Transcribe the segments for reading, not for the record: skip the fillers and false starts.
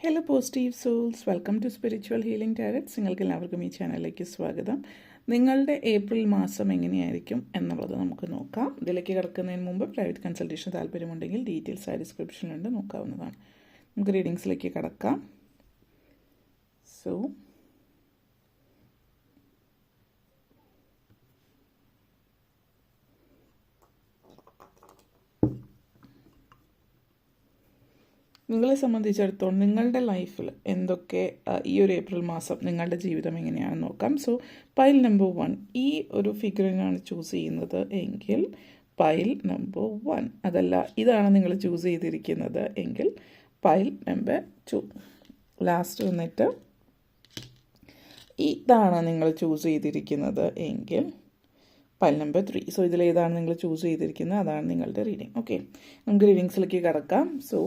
Hello positive souls, welcome to spiritual healing tarots. നിങ്ങൾക്ക് എല്ലാവർക്കും ഈ ചാനലിലേക്ക് സ്വാഗതം. നിങ്ങളുടെ ഏപ്രിൽ മാസം എങ്ങനെയായിരിക്കും എന്നുള്ളത് നമുക്ക് നോക്കാം. ഇതിലേക്ക് കിടക്കുന്നതിന് മുമ്പ് പ്രൈവറ്റ് കൺസൾട്ടേഷൻ താല്പര്യമുണ്ടെങ്കിൽ ഡീറ്റെയിൽസ് ആ ഡിസ്ക്രിപ്ഷനിലുണ്ട്, നോക്കാവുന്നതാണ്. നമുക്ക് റീഡിങ്സിലേക്ക് കിടക്കാം. സോ നിങ്ങളെ സംബന്ധിച്ചിടത്തോളം നിങ്ങളുടെ ലൈഫിൽ എന്തൊക്കെ ഈ ഒരു ഏപ്രിൽ മാസം നിങ്ങളുടെ ജീവിതം എങ്ങനെയാണെന്ന് നോക്കാം. സോ പൈൽ നമ്പർ 1 ഈ ഒരു ഫിഗറിനാണ് ചൂസ് ചെയ്യുന്നത് എങ്കിൽ പൈൽ നമ്പർ 1, അതല്ല ഇതാണ് നിങ്ങൾ ചൂസ് ചെയ്തിരിക്കുന്നത് എങ്കിൽ പൈൽ നമ്പർ 2. ലാസ്റ്റ് വന്നിട്ട് ഇതാണ് നിങ്ങൾ ചൂസ് ചെയ്തിരിക്കുന്നത് എങ്കിൽ പൈൽ നമ്പർ 3. സോ ഇതിലേതാണ് നിങ്ങൾ ചൂസ് ചെയ്തിരിക്കുന്നത് അതാണ് നിങ്ങളുടെ റീഡിങ്. ഓക്കെ, നമുക്ക് റീഡിങ്സിലേക്ക് കിടക്കാം. സോ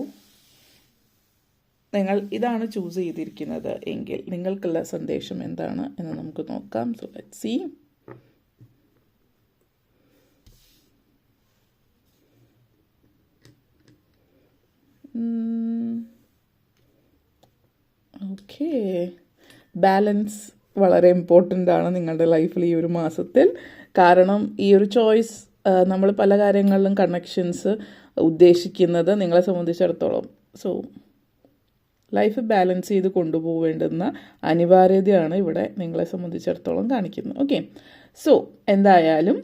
നിങ്ങൾ ഇതാണ് ചൂസ് ചെയ്തിരിക്കുന്നത് എങ്കിൽ നിങ്ങൾക്കുള്ള സന്ദേശം എന്താണ് എന്ന് നമുക്ക് നോക്കാം. So let's see. Okay, balance വളരെ ഇമ്പോർട്ടൻ്റ് ആണ് നിങ്ങളുടെ ലൈഫിൽ ഈ ഒരു മാസത്തിൽ. കാരണം ഈ ഒരു ചോയ്സ് നമ്മൾ പല കാര്യങ്ങളിലും കണക്ഷൻസ് ഉദ്ദേശിക്കുന്നത് നിങ്ങളെ സംബന്ധിച്ചിടത്തോളം. സോ ലൈഫ് ബാലൻസ് ചെയ്ത് കൊണ്ടുപോകേണ്ടുന്ന അനിവാര്യതയാണ് ഇവിടെ നിങ്ങളെ സംബന്ധിച്ചിടത്തോളം കാണിക്കുന്നത്. ഓക്കെ, സോ എന്തായാലും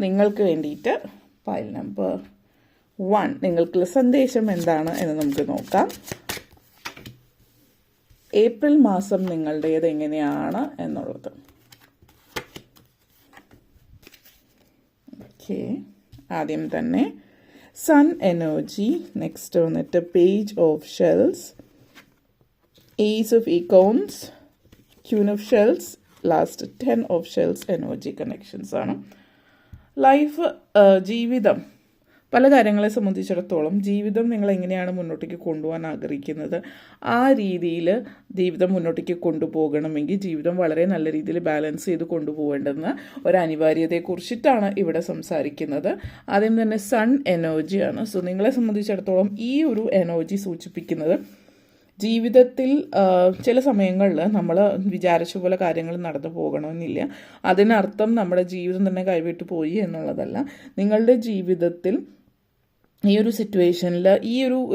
നിങ്ങൾക്ക് വേണ്ടിയിട്ട് ഫയൽ നമ്പർ 1 നിങ്ങൾക്കുള്ള സന്ദേശം എന്താണ് എന്ന് നമുക്ക് നോക്കാം. ഏപ്രിൽ മാസം നിങ്ങളുടേത് എങ്ങനെയാണ് എന്നുള്ളത്. ഓക്കെ, ആദ്യം തന്നെ സൺ എനർജി, നെക്സ്റ്റ് വന്നിട്ട് page of shells, Ace of Acorns, Queen of Shells, last 10 of Shells energy connections ആണ്. ലൈഫ്, ജീവിതം, പല കാര്യങ്ങളെ സംബന്ധിച്ചിടത്തോളം ജീവിതം നിങ്ങൾ എങ്ങനെയാണ് മുന്നോട്ടേക്ക് കൊണ്ടുപോകാൻ ആഗ്രഹിക്കുന്നത് ആ രീതിയിൽ ജീവിതം മുന്നോട്ടേക്ക് കൊണ്ടുപോകണമെങ്കിൽ ജീവിതം വളരെ നല്ല രീതിയിൽ ബാലൻസ് ചെയ്ത് കൊണ്ടുപോകേണ്ടുന്ന ഒരു അനിവാര്യതയെക്കുറിച്ചിട്ടാണ് ഇവിടെ സംസാരിക്കുന്നത്. ആദ്യം തന്നെ സൺ എനർജിയാണ്. സോ നിങ്ങളെ സംബന്ധിച്ചിടത്തോളം ഈ ഒരു എനർജി സൂചിപ്പിക്കുന്നത് ജീവിതത്തിൽ ചില സമയങ്ങളിൽ നമ്മൾ വിചാരിച്ച പോലെ കാര്യങ്ങൾ നടന്നു പോകണമെന്നില്ല. അതിനർത്ഥം നമ്മുടെ ജീവിതം തന്നെ കൈവിട്ടു പോയി എന്നുള്ളതല്ല. നിങ്ങളുടെ ജീവിതത്തിൽ ഈ ഒരു സിറ്റുവേഷനിൽ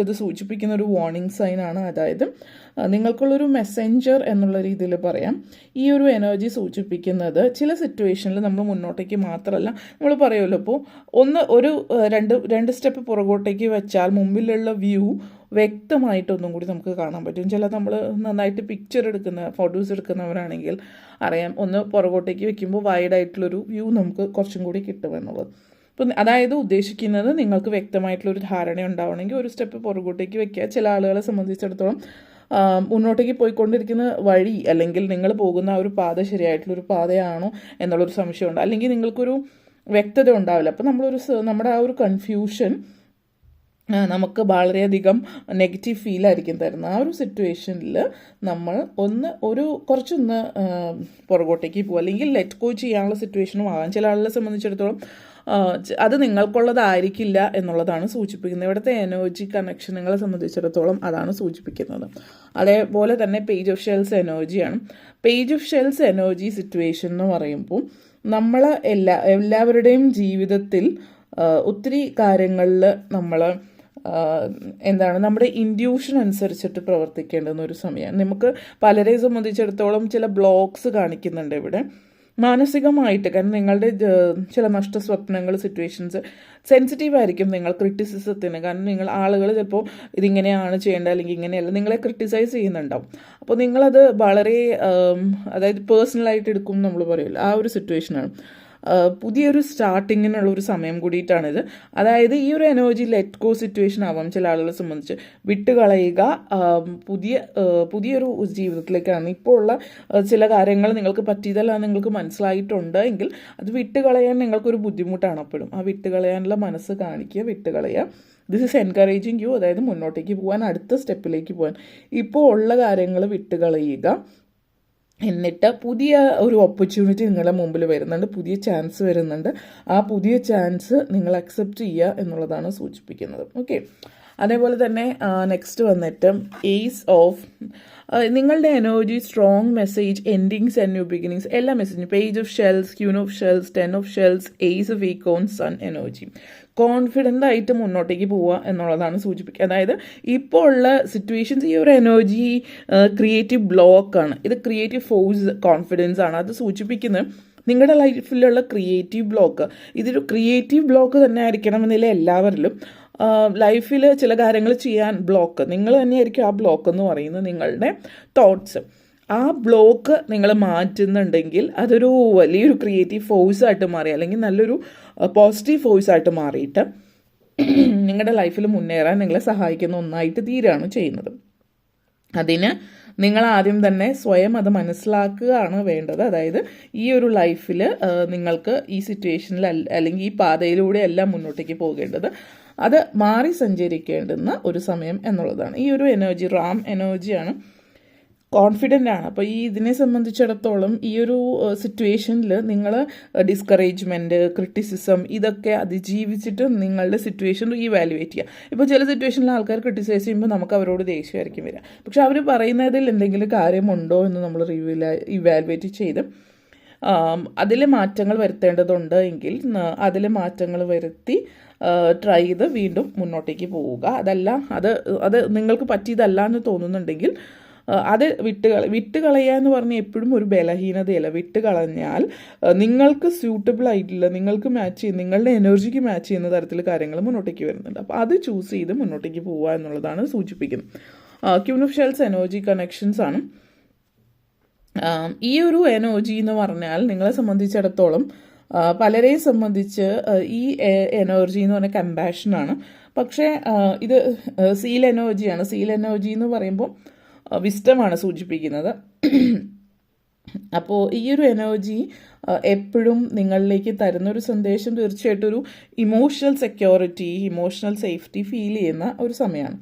ഇത് സൂചിപ്പിക്കുന്ന ഒരു വാർണിംഗ് സൈനാണ്. അതായത് നിങ്ങൾക്കുള്ളൊരു മെസ്സഞ്ചർ എന്നുള്ള രീതിയിൽ പറയാം. ഈ ഒരു എനർജി സൂചിപ്പിക്കുന്നത് ചില സിറ്റുവേഷനിൽ നമ്മൾ മുന്നോട്ടേക്ക് മാത്രമല്ല, നമ്മൾ പറയുമല്ലോ, ഇപ്പോൾ രണ്ട് സ്റ്റെപ്പ് പുറകോട്ടേക്ക് വെച്ചാൽ മുമ്പിലുള്ള വ്യൂ വ്യക്തമായിട്ടൊന്നും കൂടി നമുക്ക് കാണാൻ പറ്റും. നമ്മൾ നന്നായിട്ട് പിക്ചർ ഫോട്ടോസ് എടുക്കുന്നവരാണെങ്കിൽ അറിയാം, ഒന്ന് പുറകോട്ടേക്ക് വെക്കുമ്പോൾ വൈഡായിട്ടുള്ളൊരു വ്യൂ നമുക്ക് കുറച്ചും കൂടി കിട്ടുമെന്നുള്ളത്. അപ്പം അതായത് ഉദ്ദേശിക്കുന്നത് നിങ്ങൾക്ക് വ്യക്തമായിട്ടുള്ളൊരു ധാരണ ഉണ്ടാവണമെങ്കിൽ ഒരു സ്റ്റെപ്പ് പുറകോട്ടേക്ക് വെക്കുക. ചില ആളുകളെ സംബന്ധിച്ചിടത്തോളം മുന്നോട്ടേക്ക് പോയിക്കൊണ്ടിരിക്കുന്ന വഴി അല്ലെങ്കിൽ നിങ്ങൾ പോകുന്ന ആ ഒരു പാത ശരിയായിട്ടുള്ളൊരു പാതയാണോ എന്നുള്ളൊരു സംശയമുണ്ട്, അല്ലെങ്കിൽ നിങ്ങൾക്കൊരു വ്യക്തത ഉണ്ടാവില്ല. അപ്പം നമ്മുടെ ആ ഒരു കൺഫ്യൂഷൻ നമുക്ക് വളരെയധികം നെഗറ്റീവ് ഫീലായിരിക്കും തരുന്നത്. ആ ഒരു സിറ്റുവേഷനിൽ നമ്മൾ കുറച്ചൊന്ന് പുറകോട്ടേക്ക് പോകുക, അല്ലെങ്കിൽ ലെറ്റ് ഗോ ചെയ്യാനുള്ള സിറ്റുവേഷനും ആകാം. ചില ആളുകളെ സംബന്ധിച്ചിടത്തോളം അത് നിങ്ങൾക്കുള്ളതായിരിക്കില്ല എന്നുള്ളതാണ് സൂചിപ്പിക്കുന്നത്. ഇവിടുത്തെ എനർജി കണക്ഷൻ നിങ്ങളെ സംബന്ധിച്ചിടത്തോളം അതാണ് സൂചിപ്പിക്കുന്നത്. അതേപോലെ തന്നെ പേജ് ഓഫ് ഷെൽസ് എനർജിയാണ്. Page of shells energy situation എന്ന് പറയുമ്പോൾ നമ്മൾ എല്ലാവരുടെയും ജീവിതത്തിൽ ഒത്തിരി കാര്യങ്ങളിൽ നമ്മൾ നമ്മുടെ ഇൻഡ്യൂഷൻ അനുസരിച്ചിട്ട് പ്രവർത്തിക്കേണ്ടുന്ന ഒരു സമയമാണ്. നമുക്ക് പലരെ സംബന്ധിച്ചിടത്തോളം ചില ബ്ലോക്സ് കാണിക്കുന്നുണ്ട് ഇവിടെ മാനസികമായിട്ട്. കാരണം നിങ്ങളുടെ ചില നഷ്ടസ്വപ്നങ്ങൾ, സിറ്റുവേഷൻസ് സെൻസിറ്റീവ് ആയിരിക്കും നിങ്ങൾ ക്രിറ്റിസിസത്തിന്. കാരണം ആളുകൾ ചിലപ്പോൾ ഇതിങ്ങനെയാണ് ചെയ്യേണ്ടത് അല്ലെങ്കിൽ ഇങ്ങനെയല്ല നിങ്ങളെ ക്രിട്ടിസൈസ് ചെയ്യുന്നുണ്ടാവും. അപ്പോൾ നിങ്ങളത് വളരെ അതായത് പേഴ്സണലായിട്ട് എടുക്കും നമ്മൾ പറയില്ല. ആ ഒരു സിറ്റുവേഷനാണ്. പുതിയൊരു സ്റ്റാർട്ടിങ്ങിനുള്ള ഒരു സമയം കൂടിയിട്ടാണിത്. അതായത് ഈ ഒരു എനർജി ലെറ്റ് ഗോ സിറ്റുവേഷൻ ആവാം ചില ആളുകളെ സംബന്ധിച്ച്. വിട്ടുകളയുക, പുതിയൊരു ജീവിതത്തിലേക്കാണ്. ഇപ്പോൾ ഉള്ള ചില കാര്യങ്ങൾ നിങ്ങൾക്ക് പറ്റിയതല്ല നിങ്ങൾക്ക് മനസ്സിലായിട്ടുണ്ട് എങ്കിൽ അത് വിട്ടുകളയാൻ നിങ്ങൾക്കൊരു ബുദ്ധിമുട്ടാണ്. അപ്പോഴും ആ വിട്ടുകളയാനുള്ള മനസ്സ് കാണിക്കുക, വിട്ടുകളയുക. ദിസ് ഈസ് എൻകറേജിങ് യു, അതായത് മുന്നോട്ടേക്ക് പോകാൻ, അടുത്ത സ്റ്റെപ്പിലേക്ക് പോകാൻ. ഇപ്പോൾ ഉള്ള കാര്യങ്ങൾ വിട്ടുകളയുക. എന്നിട്ട് പുതിയ ഒരു ഓപ്പർച്യൂണിറ്റി നിങ്ങളുടെ മുമ്പിൽ വരുന്നുണ്ട്, പുതിയ ചാൻസ് വരുന്നുണ്ട്. ആ പുതിയ ചാൻസ് നിങ്ങൾ അക്സെപ്റ്റ് ചെയ്യുക എന്നുള്ളതാണ് സൂചിപ്പിക്കുന്നത്. ഓക്കെ, അതേപോലെ തന്നെ നെക്സ്റ്റ് വന്നിട്ട് ഏസ് ഓഫ് നിങ്ങളുടെ energy, strong message, endings and new beginnings, എല്ലാ മെസ്സേജും. Page of shells, queen of shells, 10 of shells, ace of acorn, sun energy. Confident ആയിട്ട് മുന്നോട്ടേക്ക് പോവുക എന്നുള്ളതാണ് സൂചിപ്പിക്കുക. അതായത് ഇപ്പോൾ ഉള്ള സിറ്റുവേഷൻസ് ഈ ഒരു എനർജി ക്രിയേറ്റീവ് ബ്ലോക്കാണ്. ഇത് ക്രിയേറ്റീവ് ഫോഴ്സ്, കോൺഫിഡൻസ് ആണ്. അത് സൂചിപ്പിക്കുന്നത് നിങ്ങളുടെ ലൈഫിലുള്ള ക്രിയേറ്റീവ് ബ്ലോക്ക്. ഇതൊരു ക്രിയേറ്റീവ് ബ്ലോക്ക് തന്നെ ആയിരിക്കണമെന്നില്ല എല്ലാവരിലും. ലൈഫിൽ ചില കാര്യങ്ങൾ ചെയ്യാൻ ബ്ലോക്ക്, നിങ്ങൾ തന്നെയായിരിക്കും ആ ബ്ലോക്ക് എന്ന് പറയുന്നത്, നിങ്ങളുടെ തോട്ട്സ്. ആ ബ്ലോക്ക് നിങ്ങൾ മാറ്റുന്നുണ്ടെങ്കിൽ അതൊരു വലിയൊരു ക്രിയേറ്റീവ് ഫോഴ്സായിട്ട് മാറി, അല്ലെങ്കിൽ നല്ലൊരു പോസിറ്റീവ് ഫോഴ്സായിട്ട് മാറിയിട്ട് നിങ്ങളുടെ ലൈഫിൽ മുന്നേറാൻ നിങ്ങളെ സഹായിക്കുന്ന ഒന്നായിട്ട് തീരുകയാണ് ചെയ്യുന്നത്. അതിന് നിങ്ങൾ ആദ്യം തന്നെ സ്വയം അത് മനസ്സിലാക്കുകയാണ് വേണ്ടത്. അതായത് ഈ ഒരു ലൈഫിൽ നിങ്ങൾക്ക് ഈ സിറ്റുവേഷനിൽ അല്ലെങ്കിൽ ഈ പാതയിലൂടെ എല്ലാം മുന്നോട്ടേക്ക് പോകേണ്ടത്, അത് മാറി സഞ്ചരിക്കേണ്ടുന്ന ഒരു സമയം എന്നുള്ളതാണ്. ഈ ഒരു എനർജി റാം എനർജിയാണ്, കോൺഫിഡൻ്റ് ആണ്. അപ്പോൾ ഇതിനെ സംബന്ധിച്ചിടത്തോളം ഈ ഒരു സിറ്റുവേഷനിൽ നിങ്ങൾ ഡിസ്കറേജ്മെൻറ്റ്, ക്രിറ്റിസിസം ഇതൊക്കെ അതിജീവിച്ചിട്ട് നിങ്ങളുടെ സിറ്റുവേഷൻ റീവാലുവേറ്റ് ചെയ്യുക. ഇപ്പോൾ ചില സിറ്റുവേഷനിൽ ആൾക്കാർ ക്രിട്ടിസൈസ് ചെയ്യുമ്പോൾ നമുക്ക് അവരോട് ദേഷ്യമായിരിക്കും വരിക. പക്ഷെ അവർ പറയുന്നതിൽ എന്തെങ്കിലും കാര്യമുണ്ടോ എന്ന് നമ്മൾ ഇവാലുവേറ്റ് ചെയ്ത് അതിൽ മാറ്റങ്ങൾ വരുത്തേണ്ടതുണ്ട് എങ്കിൽ അതിൽ മാറ്റങ്ങൾ വരുത്തി ട്രൈ ചെയ്ത് വീണ്ടും മുന്നോട്ടേക്ക് പോവുക. അതല്ല അത് നിങ്ങൾക്ക് പറ്റിയതല്ല എന്ന് തോന്നുന്നുണ്ടെങ്കിൽ അത് വിട്ടുകളയുക എന്ന് പറഞ്ഞാൽ എപ്പോഴും ഒരു ബലഹീനതയല്ല. വിട്ടുകളഞ്ഞാൽ നിങ്ങൾക്ക് സ്യൂട്ടബിൾ ആയിട്ടില്ല, നിങ്ങൾക്ക് മാച്ച് ചെയ്യുന്ന, നിങ്ങളുടെ എനർജിക്ക് മാച്ച് ചെയ്യുന്ന തരത്തിൽ കാര്യങ്ങൾ മുന്നോട്ടേക്ക് വരുന്നുണ്ട്. അപ്പോൾ അത് ചൂസ് ചെയ്ത് മുന്നോട്ടേക്ക് പോവുക എന്നുള്ളതാണ് സൂചിപ്പിക്കുന്നത്. Queen of shells energy connections ആണ്. ഈ ഒരു എനർജി എന്ന് പറഞ്ഞാൽ നിങ്ങളെ സംബന്ധിച്ചിടത്തോളം പലരെയും സംബന്ധിച്ച് ഈ എനർജി എന്ന് പറഞ്ഞാൽ കമ്പാഷനാണ്. പക്ഷേ ഇത് സീൽ എനർജിയാണ്. സീൽ എനർജി എന്ന് പറയുമ്പോൾ വിസ്റ്റമാണ് സൂചിപ്പിക്കുന്നത്. അപ്പോൾ ഈ ഒരു എനർജി എപ്പോഴും നിങ്ങളിലേക്ക് തരുന്നൊരു സന്ദേശം തീർച്ചയായിട്ടും ഒരു emotional security, emotional safety feel ചെയ്യുന്ന ഒരു സമയമാണ്.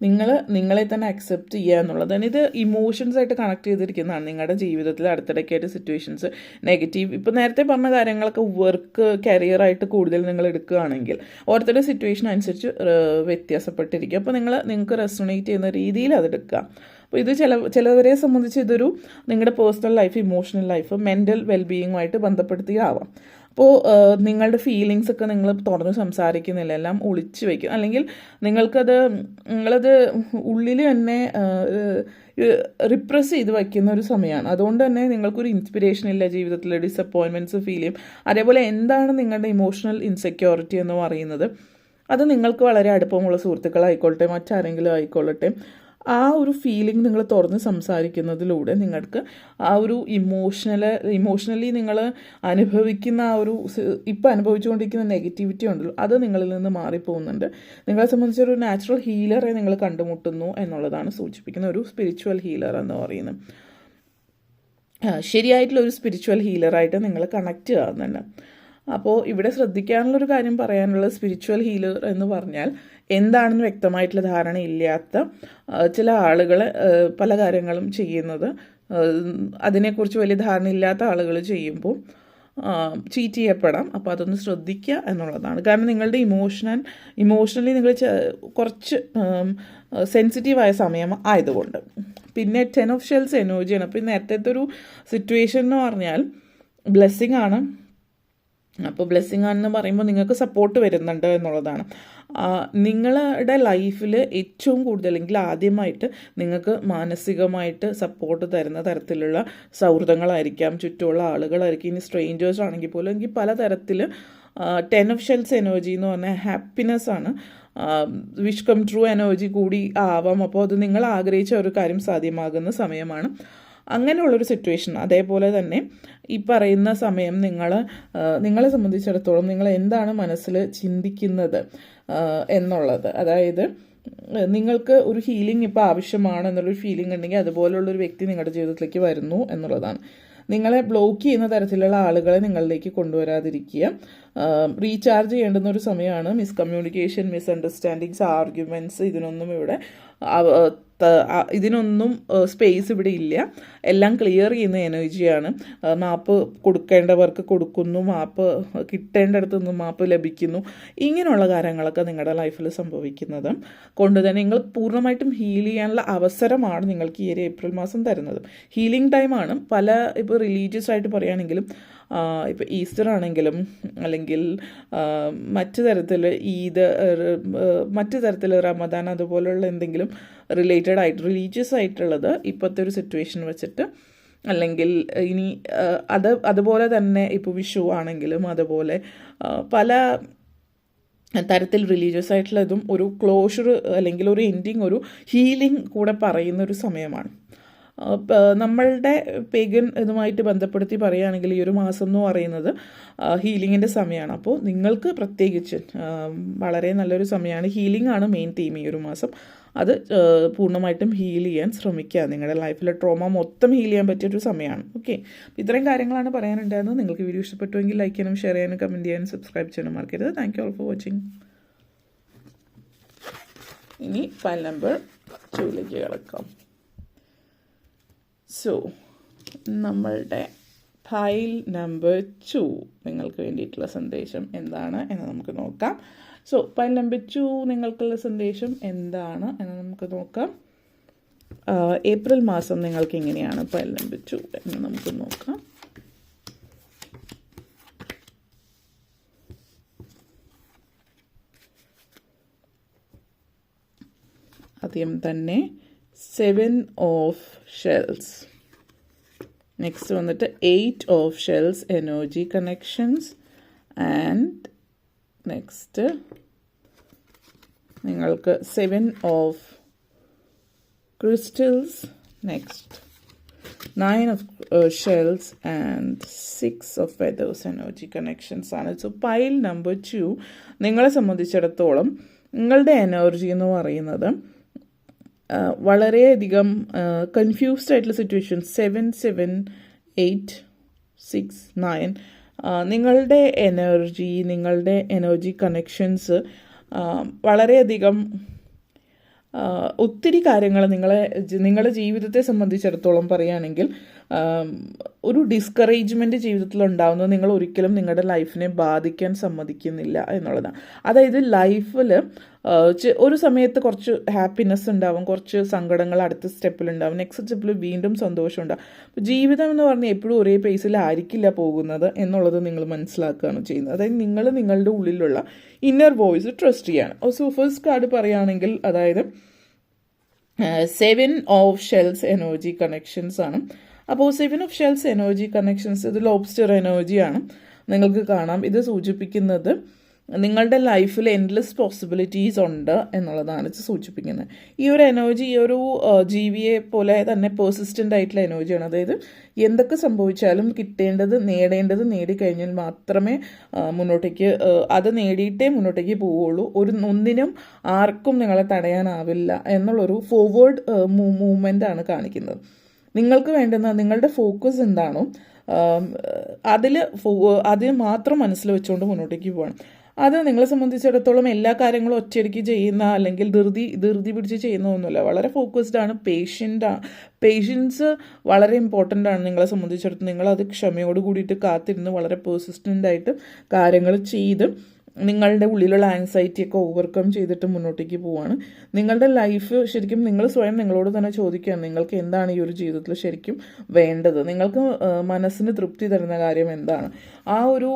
നിങ്ങളെ തന്നെ അക്സെപ്റ്റ് ചെയ്യുക എന്നുള്ളതാണ്. ഇത് ഇമോഷൻസ് ആയിട്ട് കണക്ട് ചെയ്തിരിക്കുന്നതാണ്. നിങ്ങളുടെ ജീവിതത്തിൽ അടുത്തിടയ്ക്കായിട്ട് സിറ്റുവേഷൻസ് നെഗറ്റീവ്, ഇപ്പോൾ നേരത്തെ പറഞ്ഞ കാര്യങ്ങളൊക്കെ വർക്ക്, കരിയറായിട്ട് കൂടുതൽ നിങ്ങൾ എടുക്കുകയാണെങ്കിൽ ഓരോരുത്തരുടെ സിറ്റുവേഷൻ അനുസരിച്ച് വ്യത്യാസപ്പെട്ടിരിക്കും. അപ്പോൾ നിങ്ങൾക്ക് റെസൊണേറ്റ് ചെയ്യുന്ന രീതിയിൽ അതെടുക്കുക. അപ്പോൾ ഇത് ചിലവരെ സംബന്ധിച്ച് ഇതൊരു നിങ്ങളുടെ personal life, emotional life, mental വെൽബീയിങ്ങുമായിട്ട് ബന്ധപ്പെടുത്തിയാവാം. അപ്പോൾ നിങ്ങളുടെ ഫീലിങ്സ് ഒക്കെ നിങ്ങൾ തുറന്ന് സംസാരിക്കുന്നില്ല, എല്ലാം ഒളിച്ചു വയ്ക്കും, അല്ലെങ്കിൽ നിങ്ങളത് ഉള്ളിൽ തന്നെ റിപ്രസ് ചെയ്ത് വയ്ക്കുന്ന ഒരു സമയമാണ്. അതുകൊണ്ട് തന്നെ നിങ്ങൾക്കൊരു ഇൻസ്പിറേഷൻ ഇല്ല, ജീവിതത്തിൽ ഡിസപ്പോയിൻമെൻറ്റ്സ് ഫീൽ ചെയ്യും. അതേപോലെ എന്താണ് നിങ്ങളുടെ ഇമോഷണൽ ഇൻസെക്യൂരിറ്റി എന്ന് പറയുന്നത്, അത് നിങ്ങൾക്ക് വളരെ അടുപ്പമുള്ള സുഹൃത്തുക്കളായിക്കോട്ടെ, മറ്റാരെങ്കിലും ആയിക്കൊള്ളട്ടെ, ആ ഒരു ഫീലിംഗ് നിങ്ങൾ തുറന്ന് സംസാരിക്കുന്നതിലൂടെ നിങ്ങൾക്ക് ആ ഒരു ഇമോഷണലി നിങ്ങൾ അനുഭവിക്കുന്ന ആ ഒരു ഇപ്പോൾ അനുഭവിച്ചുകൊണ്ടിരിക്കുന്ന നെഗറ്റിവിറ്റി ഉണ്ടല്ലോ, അത് നിങ്ങളിൽ നിന്ന് മാറിപ്പോകുന്നുണ്ട്. നിങ്ങളെ സംബന്ധിച്ചൊരു നാച്ചുറൽ ഹീലറെ നിങ്ങൾ കണ്ടുമുട്ടുന്നു എന്നുള്ളതാണ് സൂചിപ്പിക്കുന്ന ഒരു സ്പിരിച്വൽ ഹീലർ എന്ന് പറയുന്നത്. ശരിയായിട്ടുള്ളൊരു സ്പിരിച്വൽ ഹീലറായിട്ട് നിങ്ങൾ കണക്റ്റ് ആകുന്നുണ്ട്. അപ്പോൾ ഇവിടെ ശ്രദ്ധിക്കാനുള്ളൊരു കാര്യം പറയാനുള്ളത്, സ്പിരിച്വൽ ഹീലർ എന്ന് പറഞ്ഞാൽ എന്താണെന്ന് വ്യക്തമായിട്ടുള്ള ധാരണയില്ലാത്ത ചില ആളുകൾ പല കാര്യങ്ങളും ചെയ്യുന്നത്, അതിനെക്കുറിച്ച് വലിയ ധാരണയില്ലാത്ത ആളുകൾ ചെയ്യുമ്പോൾ ചീറ്റ് ചെയ്യപ്പെടാം. അപ്പോൾ അതൊന്ന് ശ്രദ്ധിക്കുക എന്നുള്ളതാണ്. കാരണം നിങ്ങളുടെ ഇമോഷണലി നിങ്ങൾ കുറച്ച് സെൻസിറ്റീവായ സമയം ആയതുകൊണ്ട്. പിന്നെ 10 ഓഫ് ഷെൽസ് എനർജിയാണ്. അപ്പോൾ നേരത്തെ ഒരു സിറ്റുവേഷൻ എന്ന് പറഞ്ഞാൽ ബ്ലെസ്സിങ് ആണ്. അപ്പോൾ ബ്ലെസ്സിങ് ആണെന്ന് പറയുമ്പോൾ നിങ്ങൾക്ക് സപ്പോർട്ട് വരുന്നുണ്ട് എന്നുള്ളതാണ്. നിങ്ങളുടെ ലൈഫിൽ ഏറ്റവും കൂടുതൽ, അല്ലെങ്കിൽ ആദ്യമായിട്ട് നിങ്ങൾക്ക് മാനസികമായിട്ട് സപ്പോർട്ട് തരുന്ന തരത്തിലുള്ള സൗഹൃദങ്ങളായിരിക്കാം, ചുറ്റുമുള്ള ആളുകളായിരിക്കും. ഇനി സ്ട്രേഞ്ചേഴ്സ് ആണെങ്കിൽ പോലും, എനിക്ക് പലതരത്തിൽ 10 ഓഫ് ഷെൽസ് എനർജി എന്ന് പറഞ്ഞാൽ ഹാപ്പിനെസ് ആണ്, വിഷ് കം ട്രൂ എനർജി കൂടി ആവാം. അപ്പോൾ അത് നിങ്ങൾ ആഗ്രഹിച്ച ഒരു കാര്യം സാധ്യമാകുന്ന സമയമാണ്. അങ്ങനെയുള്ളൊരു സിറ്റുവേഷൻ. അതേപോലെ തന്നെ ഈ പറയുന്ന സമയം നിങ്ങളെ സംബന്ധിച്ചിടത്തോളം നിങ്ങൾ എന്താണ് മനസ്സിൽ ചിന്തിക്കുന്നത് എന്നുള്ളത്, അതായത് നിങ്ങൾക്ക് ഒരു ഹീലിംഗ് ഇപ്പോൾ ആവശ്യമാണ് എന്നുള്ളൊരു ഫീലിംഗ് ഉണ്ടെങ്കിൽ അതുപോലുള്ളൊരു വ്യക്തി നിങ്ങളുടെ ജീവിതത്തിലേക്ക് വരുന്നു എന്നുള്ളതാണ്. നിങ്ങളെ ബ്ലോക്ക് ചെയ്യുന്ന തരത്തിലുള്ള ആളുകളെ നിങ്ങളിലേക്ക് കൊണ്ടുവരാതിരിക്കുക. റീചാർജ് ചെയ്യേണ്ടുന്ന ഒരു സമയമാണ്. മിസ്കമ്മ്യൂണിക്കേഷൻ, മിസ്അണ്ടർസ്റ്റാൻഡിങ്സ്, ആർഗ്യുമെൻറ്റ്സ്, ഇതിനൊന്നും ഇവിടെ ഇതിനൊന്നും സ്പേസ് ഇവിടെ ഇല്ല. എല്ലാം ക്ലിയർ ചെയ്യുന്ന എനർജിയാണ്. മാപ്പ് കൊടുക്കേണ്ടവർക്ക് കൊടുക്കുന്നു, മാപ്പ് കിട്ടേണ്ടടുത്ത് നിന്ന് മാപ്പ് ലഭിക്കുന്നു. ഇങ്ങനെയുള്ള കാര്യങ്ങളൊക്കെ നിങ്ങളുടെ ലൈഫിൽ സംഭവിക്കുന്നത് കൊണ്ട് തന്നെ നിങ്ങൾ പൂർണ്ണമായിട്ടും ഹീൽ ചെയ്യാനുള്ള അവസരമാണ് നിങ്ങൾക്ക് ഈ ഒരു ഏപ്രിൽ മാസം തരുന്നത്. ഹീലിംഗ് ടൈമാണ്. ഇപ്പോൾ റിലീജിയസ് ആയിട്ട് പറയുകയാണെങ്കിലും ഇപ്പോൾ ഈസ്റ്റർ ആണെങ്കിലും അല്ലെങ്കിൽ മറ്റു തരത്തിൽ ഈദ്, മറ്റു തരത്തിൽ റമദാൻ അതുപോലുള്ള എന്തെങ്കിലും റിലേറ്റഡ് ആയിട്ട് റിലീജിയസ് ആയിട്ടുള്ളത് ഇപ്പോഴത്തെ ഒരു സിറ്റുവേഷൻ വെച്ചിട്ട്, അല്ലെങ്കിൽ ഇനി അതുപോലെ തന്നെ ഇപ്പോൾ വിഷു ആണെങ്കിലും അതുപോലെ പല തരത്തിൽ റിലീജിയസ് ആയിട്ടുള്ളതും ഒരു ക്ലോഷർ അല്ലെങ്കിൽ ഒരു എൻഡിങ്, ഒരു ഹീലിംഗ് കൂടെ പറയുന്ന ഒരു സമയമാണ്. നമ്മളുടെ പേഗൻ ഇതുമായിട്ട് ബന്ധപ്പെടുത്തി പറയുകയാണെങ്കിൽ ഈ ഒരു മാസം എന്ന് പറയുന്നത് ഹീലിങ്ങിൻ്റെ സമയമാണ്. അപ്പോൾ നിങ്ങൾക്ക് പ്രത്യേകിച്ച് വളരെ നല്ലൊരു സമയമാണ്. ഹീലിംഗ് ആണ് മെയിൻ തീം ഈ ഒരു മാസം. അത് പൂർണ്ണമായിട്ടും ഹീൽ ചെയ്യാൻ ശ്രമിക്കുക. നിങ്ങളുടെ ലൈഫിലെ ട്രോമ മൊത്തം ഹീൽ ചെയ്യാൻ പറ്റിയൊരു സമയമാണ്. ഓക്കെ, ഇത്രയും കാര്യങ്ങളാണ് പറയാനുണ്ടായിരുന്നത്. നിങ്ങൾക്ക് വീഡിയോ ഇഷ്ടപ്പെട്ടുവെങ്കിൽ ലൈക്ക് ചെയ്യാനും ഷെയർ ചെയ്യാനും കമൻറ്റ് ചെയ്യാനും സബ്സ്ക്രൈബ് ചെയ്യാനും മറക്കരുത്. Thank you all for watching. ഇനി ഫയൽ നമ്പർ 2ലേക്ക് കിടക്കാം. സോ നമ്മളുടെ ഫയൽ നമ്പർ 2 നിങ്ങൾക്ക് വേണ്ടിയിട്ടുള്ള സന്ദേശം എന്താണ് എന്ന് നമുക്ക് നോക്കാം. സോ ഫയൽ നമ്പർ 2 നിങ്ങൾക്കുള്ള സന്ദേശം എന്താണ് എന്ന് നമുക്ക് നോക്കാം. ഏപ്രിൽ മാസം നിങ്ങൾക്ക് എങ്ങനെയാണ് ഫയൽ നമ്പർ 2 എന്ന് നമുക്ക് നോക്കാം. ആദ്യം തന്നെ 7 ഓഫ് ഷെൽസ്, നെക്സ്റ്റ് വന്നിട്ട് 8 of shells energy connections, and next നിങ്ങൾക്ക് 7 of crystals, next 9 of shells and 6 of feathers energy connections ആണ്. സോ പൈൽ നമ്പർ 2 നിങ്ങളെ സംബന്ധിച്ചിടത്തോളം നിങ്ങളുടെ എനർജി എന്ന് പറയുന്നത് വളരെയധികം കൺഫ്യൂസ്ഡ് ആയിട്ടുള്ള സിറ്റുവേഷൻ 7, 7, 8, 6, 9 നിങ്ങളുടെ എനർജി കണക്ഷൻസ് വളരെയധികം ഒത്തിരി കാര്യങ്ങൾ നിങ്ങളുടെ ജീവിതത്തെ സംബന്ധിച്ചിടത്തോളം പറയുകയാണെങ്കിൽ ഒരു ഡിസ്കറേജ്മെൻറ്റ് ജീവിതത്തിൽ ഉണ്ടാകുന്നത് നിങ്ങൾ ഒരിക്കലും നിങ്ങളുടെ ലൈഫിനെ ബാധിക്കാൻ സമ്മതിക്കുന്നില്ല എന്നുള്ളതാണ്. അതായത് ലൈഫിൽ ഒരു സമയത്ത് കുറച്ച് ഹാപ്പിനെസ് ഉണ്ടാവും, കുറച്ച് സങ്കടങ്ങൾ അടുത്ത സ്റ്റെപ്പിലുണ്ടാവും, നെക്സ്റ്റ് സ്റ്റെപ്പിൽ വീണ്ടും സന്തോഷം ഉണ്ടാവും. ജീവിതം എന്ന് പറഞ്ഞാൽ എപ്പോഴും ഒരേ പേസിലായിരിക്കില്ല പോകുന്നത് എന്നുള്ളത് നിങ്ങൾ മനസ്സിലാക്കുകയാണ് ചെയ്യുന്നത്. അതായത് നിങ്ങൾ നിങ്ങളുടെ ഉള്ളിലുള്ള ഇന്നർ വോയിസ് ട്രസ്റ്റ് ചെയ്യാണ്. സോ ഫസ്റ്റ് കാർഡ് പറയുകയാണെങ്കിൽ അതായത് 7 ഓഫ് ഷെൽസ് എനർജി കണക്ഷൻസ് ആണ്. അപ്പോൾ 7 ഓഫ് ഷെൽസ് എനർജി കണക്ഷൻസ് ഇത് ലോബ്സ്റ്റർ എനർജിയാണ്. നിങ്ങൾക്ക് കാണാം ഇത് സൂചിപ്പിക്കുന്നത് നിങ്ങളുടെ ലൈഫിൽ എൻഡ്ലെസ് പോസിബിലിറ്റീസ് ഉണ്ട് എന്നുള്ളതാണ് ഇത് സൂചിപ്പിക്കുന്നത്. ഈ ഒരു എനർജി ഈ ഒരു ജീവിയെ പോലെ തന്നെ പെർസിസ്റ്റൻ്റ് ആയിട്ടുള്ള എനർജിയാണ്. അതായത് എന്തൊക്കെ സംഭവിച്ചാലും നേടേണ്ടത് നേടിക്കഴിഞ്ഞാൽ മാത്രമേ മുന്നോട്ടേക്ക് അത് നേടിയിട്ടേ മുന്നോട്ടേക്ക് പോവുള്ളൂ. ഒന്നിനും ആർക്കും നിങ്ങളെ തടയാനാവില്ല എന്നുള്ളൊരു ഫോർവേഡ് മൂവ്മെൻ്റ് ആണ് കാണിക്കുന്നത്. നിങ്ങൾക്ക് വേണ്ടുന്ന നിങ്ങളുടെ ഫോക്കസ് എന്താണോ അതിൽ മാത്രം മനസ്സിൽ വെച്ചുകൊണ്ട് മുന്നോട്ടേക്ക് പോകണം. അത് നിങ്ങളെ സംബന്ധിച്ചിടത്തോളം എല്ലാ കാര്യങ്ങളും ഒറ്റയടിക്ക് ചെയ്യുന്ന അല്ലെങ്കിൽ ധൃതി പിടിച്ച് ചെയ്യുന്ന ഒന്നുമില്ല. വളരെ ഫോക്കസ്ഡ് ആണ്, പേഷ്യൻസ് വളരെ ഇമ്പോർട്ടൻ്റ് ആണ് നിങ്ങളെ സംബന്ധിച്ചിടത്തോളം. നിങ്ങളത് ക്ഷമയോട് കൂടിയിട്ട് കാത്തിരുന്ന് വളരെ പെർസിസ്റ്റൻ്റ് ആയിട്ട് കാര്യങ്ങൾ ചെയ്ത് നിങ്ങളുടെ ഉള്ളിലുള്ള ആങ്സൈറ്റിയൊക്കെ ഓവർകം ചെയ്തിട്ട് മുന്നോട്ടേക്ക് പോവുകയാണ്. നിങ്ങളുടെ ലൈഫ് ശരിക്കും നിങ്ങൾ സ്വയം നിങ്ങളോട് തന്നെ ചോദിക്കുകയാണ്, നിങ്ങൾക്ക് എന്താണ് ഈ ഒരു ജീവിതത്തിൽ ശരിക്കും വേണ്ടത്, നിങ്ങൾക്ക് മനസ്സിന് തൃപ്തി തരുന്ന കാര്യം എന്താണ്. ആ ഒരു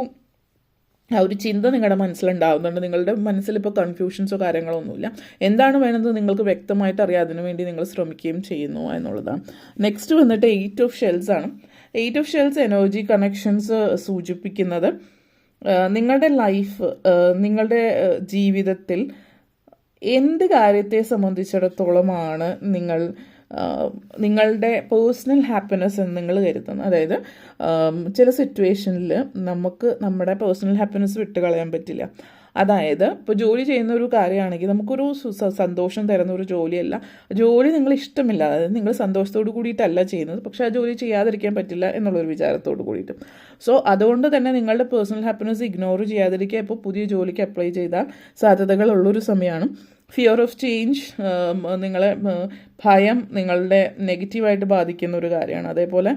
ചിന്ത നിങ്ങളുടെ മനസ്സിലുണ്ടാകുന്നുണ്ട്. നിങ്ങളുടെ മനസ്സിലിപ്പോൾ കൺഫ്യൂഷൻസോ കാര്യങ്ങളൊന്നുമില്ല. എന്താണ് വേണ്ടത് നിങ്ങൾക്ക് വ്യക്തമായിട്ട് അറിയാം. അതിനുവേണ്ടി നിങ്ങൾ ശ്രമിക്കുകയും ചെയ്യുന്നു എന്നുള്ളതാണ്. നെക്സ്റ്റ് വന്നിട്ട് 8 ഓഫ് ഷെൽസ് ആണ്. 8 ഓഫ് ഷെൽസ് എനർജി കണക്ഷൻസ് സൂചിപ്പിക്കുന്നത് നിങ്ങളുടെ ലൈഫ്, നിങ്ങളുടെ ജീവിതത്തിൽ എന്ത് കാര്യത്തെ സംബന്ധിച്ചിടത്തോളമാണ് നിങ്ങളുടെ പേഴ്സണൽ ഹാപ്പിനെസ് എന്ന് നിങ്ങൾ കരുതുന്നത്. അതായത് ചില സിറ്റുവേഷനിൽ നമുക്ക് നമ്മുടെ പേഴ്സണൽ ഹാപ്പിനെസ് വിട്ട് കളയാൻ പറ്റില്ല. അതായത് ഇപ്പോൾ ജോലി ചെയ്യുന്ന ഒരു കാര്യമാണെങ്കിൽ നമുക്കൊരു സന്തോഷം തരുന്ന ഒരു ജോലിയല്ല. ജോലി നിങ്ങൾ ഇഷ്ടമില്ല, അതായത് നിങ്ങൾ സന്തോഷത്തോട് കൂടിയിട്ടല്ല ചെയ്യുന്നത്, പക്ഷേ ആ ജോലി ചെയ്യാതിരിക്കാൻ പറ്റില്ല എന്നുള്ളൊരു വിചാരത്തോട് കൂടിയിട്ട്. സോ അതുകൊണ്ട് തന്നെ നിങ്ങളുടെ പേഴ്സണൽ ഹാപ്പിനെസ് ഇഗ്നോർ ചെയ്യാതിരിക്കുക. ഇപ്പോൾ പുതിയ ജോലിക്ക് അപ്ലൈ ചെയ്താൽ സാധ്യതകളുള്ളൊരു സമയമാണ്. ഫിയർ ഓഫ് ചേഞ്ച്, നിങ്ങളെ ഭയം നിങ്ങളുടെ നെഗറ്റീവായിട്ട് ബാധിക്കുന്ന ഒരു കാര്യമാണ്. അതേപോലെ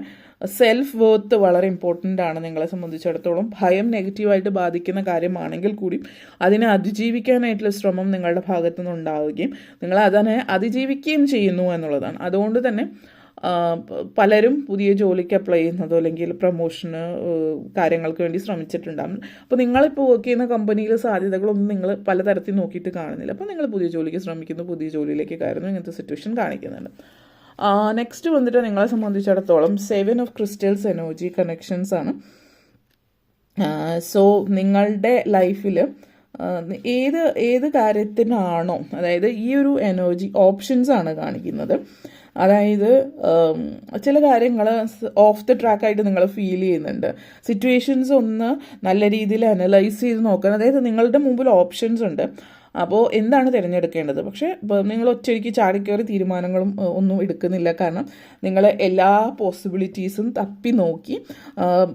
സെൽഫ് വർത്ത് വളരെ ഇമ്പോർട്ടൻ്റ് ആണ് നിങ്ങളെ സംബന്ധിച്ചിടത്തോളം. ഭയം നെഗറ്റീവായിട്ട് ബാധിക്കുന്ന കാര്യമാണെങ്കിൽ കൂടി അതിനെ അതിജീവിക്കാനായിട്ടുള്ള ശ്രമം നിങ്ങളുടെ ഭാഗത്തു നിന്നുണ്ടാവുകയും നിങ്ങൾ അതിനെ അതിജീവിക്കുകയും ചെയ്യുന്നു എന്നുള്ളതാണ്. അതുകൊണ്ട് തന്നെ പലരും പുതിയ ജോലിക്ക് അപ്ലൈ ചെയ്യുന്നതോ അല്ലെങ്കിൽ പ്രൊമോഷന് കാര്യങ്ങൾക്ക് വേണ്ടി ശ്രമിച്ചിട്ടുണ്ടാകും. അപ്പോൾ നിങ്ങളിപ്പോൾ വർക്ക് ചെയ്യുന്ന കമ്പനിയിൽ സാധ്യതകളൊന്നും നിങ്ങൾ പലതരത്തിൽ നോക്കിയിട്ട് കാണുന്നില്ല. അപ്പോൾ നിങ്ങൾ പുതിയ ജോലിക്ക് ശ്രമിക്കുന്നു, പുതിയ ജോലിയിലേക്ക് കയറുന്നു, ഇങ്ങനത്തെ സിറ്റുവേഷൻ കാണിക്കുന്നുണ്ട്. നെക്സ്റ്റ് വന്നിട്ട് നിങ്ങളെ സംബന്ധിച്ചിടത്തോളം 7 ഓഫ് ക്രിസ്റ്റൽസ് എനർജി കണക്ഷൻസ് ആണ്. സോ നിങ്ങളുടെ ലൈഫിൽ ഏത് കാര്യത്തിനാണോ, അതായത് ഈ ഒരു എനർജി ഓപ്ഷൻസ് ആണ് കാണിക്കുന്നത്. അതായത് ചില കാര്യങ്ങൾ ഓഫ് ദ ട്രാക്കായിട്ട് നിങ്ങൾ ഫീൽ ചെയ്യുന്നുണ്ട്. സിറ്റുവേഷൻസ് ഒന്ന് നല്ല രീതിയിൽ അനലൈസ് ചെയ്ത് നോക്കണം. അതായത് നിങ്ങളുടെ മുമ്പിൽ ഓപ്ഷൻസ് ഉണ്ട്, അപ്പോൾ എന്താണ് തിരഞ്ഞെടുക്കേണ്ടത്? പക്ഷേ നിങ്ങൾ ഒറ്റയ്ക്ക് ചാടിക്കയറി തീരുമാനങ്ങളും ഒന്നും എടുക്കുന്നില്ല. കാരണം നിങ്ങൾ എല്ലാ പോസിബിലിറ്റീസും തപ്പി നോക്കി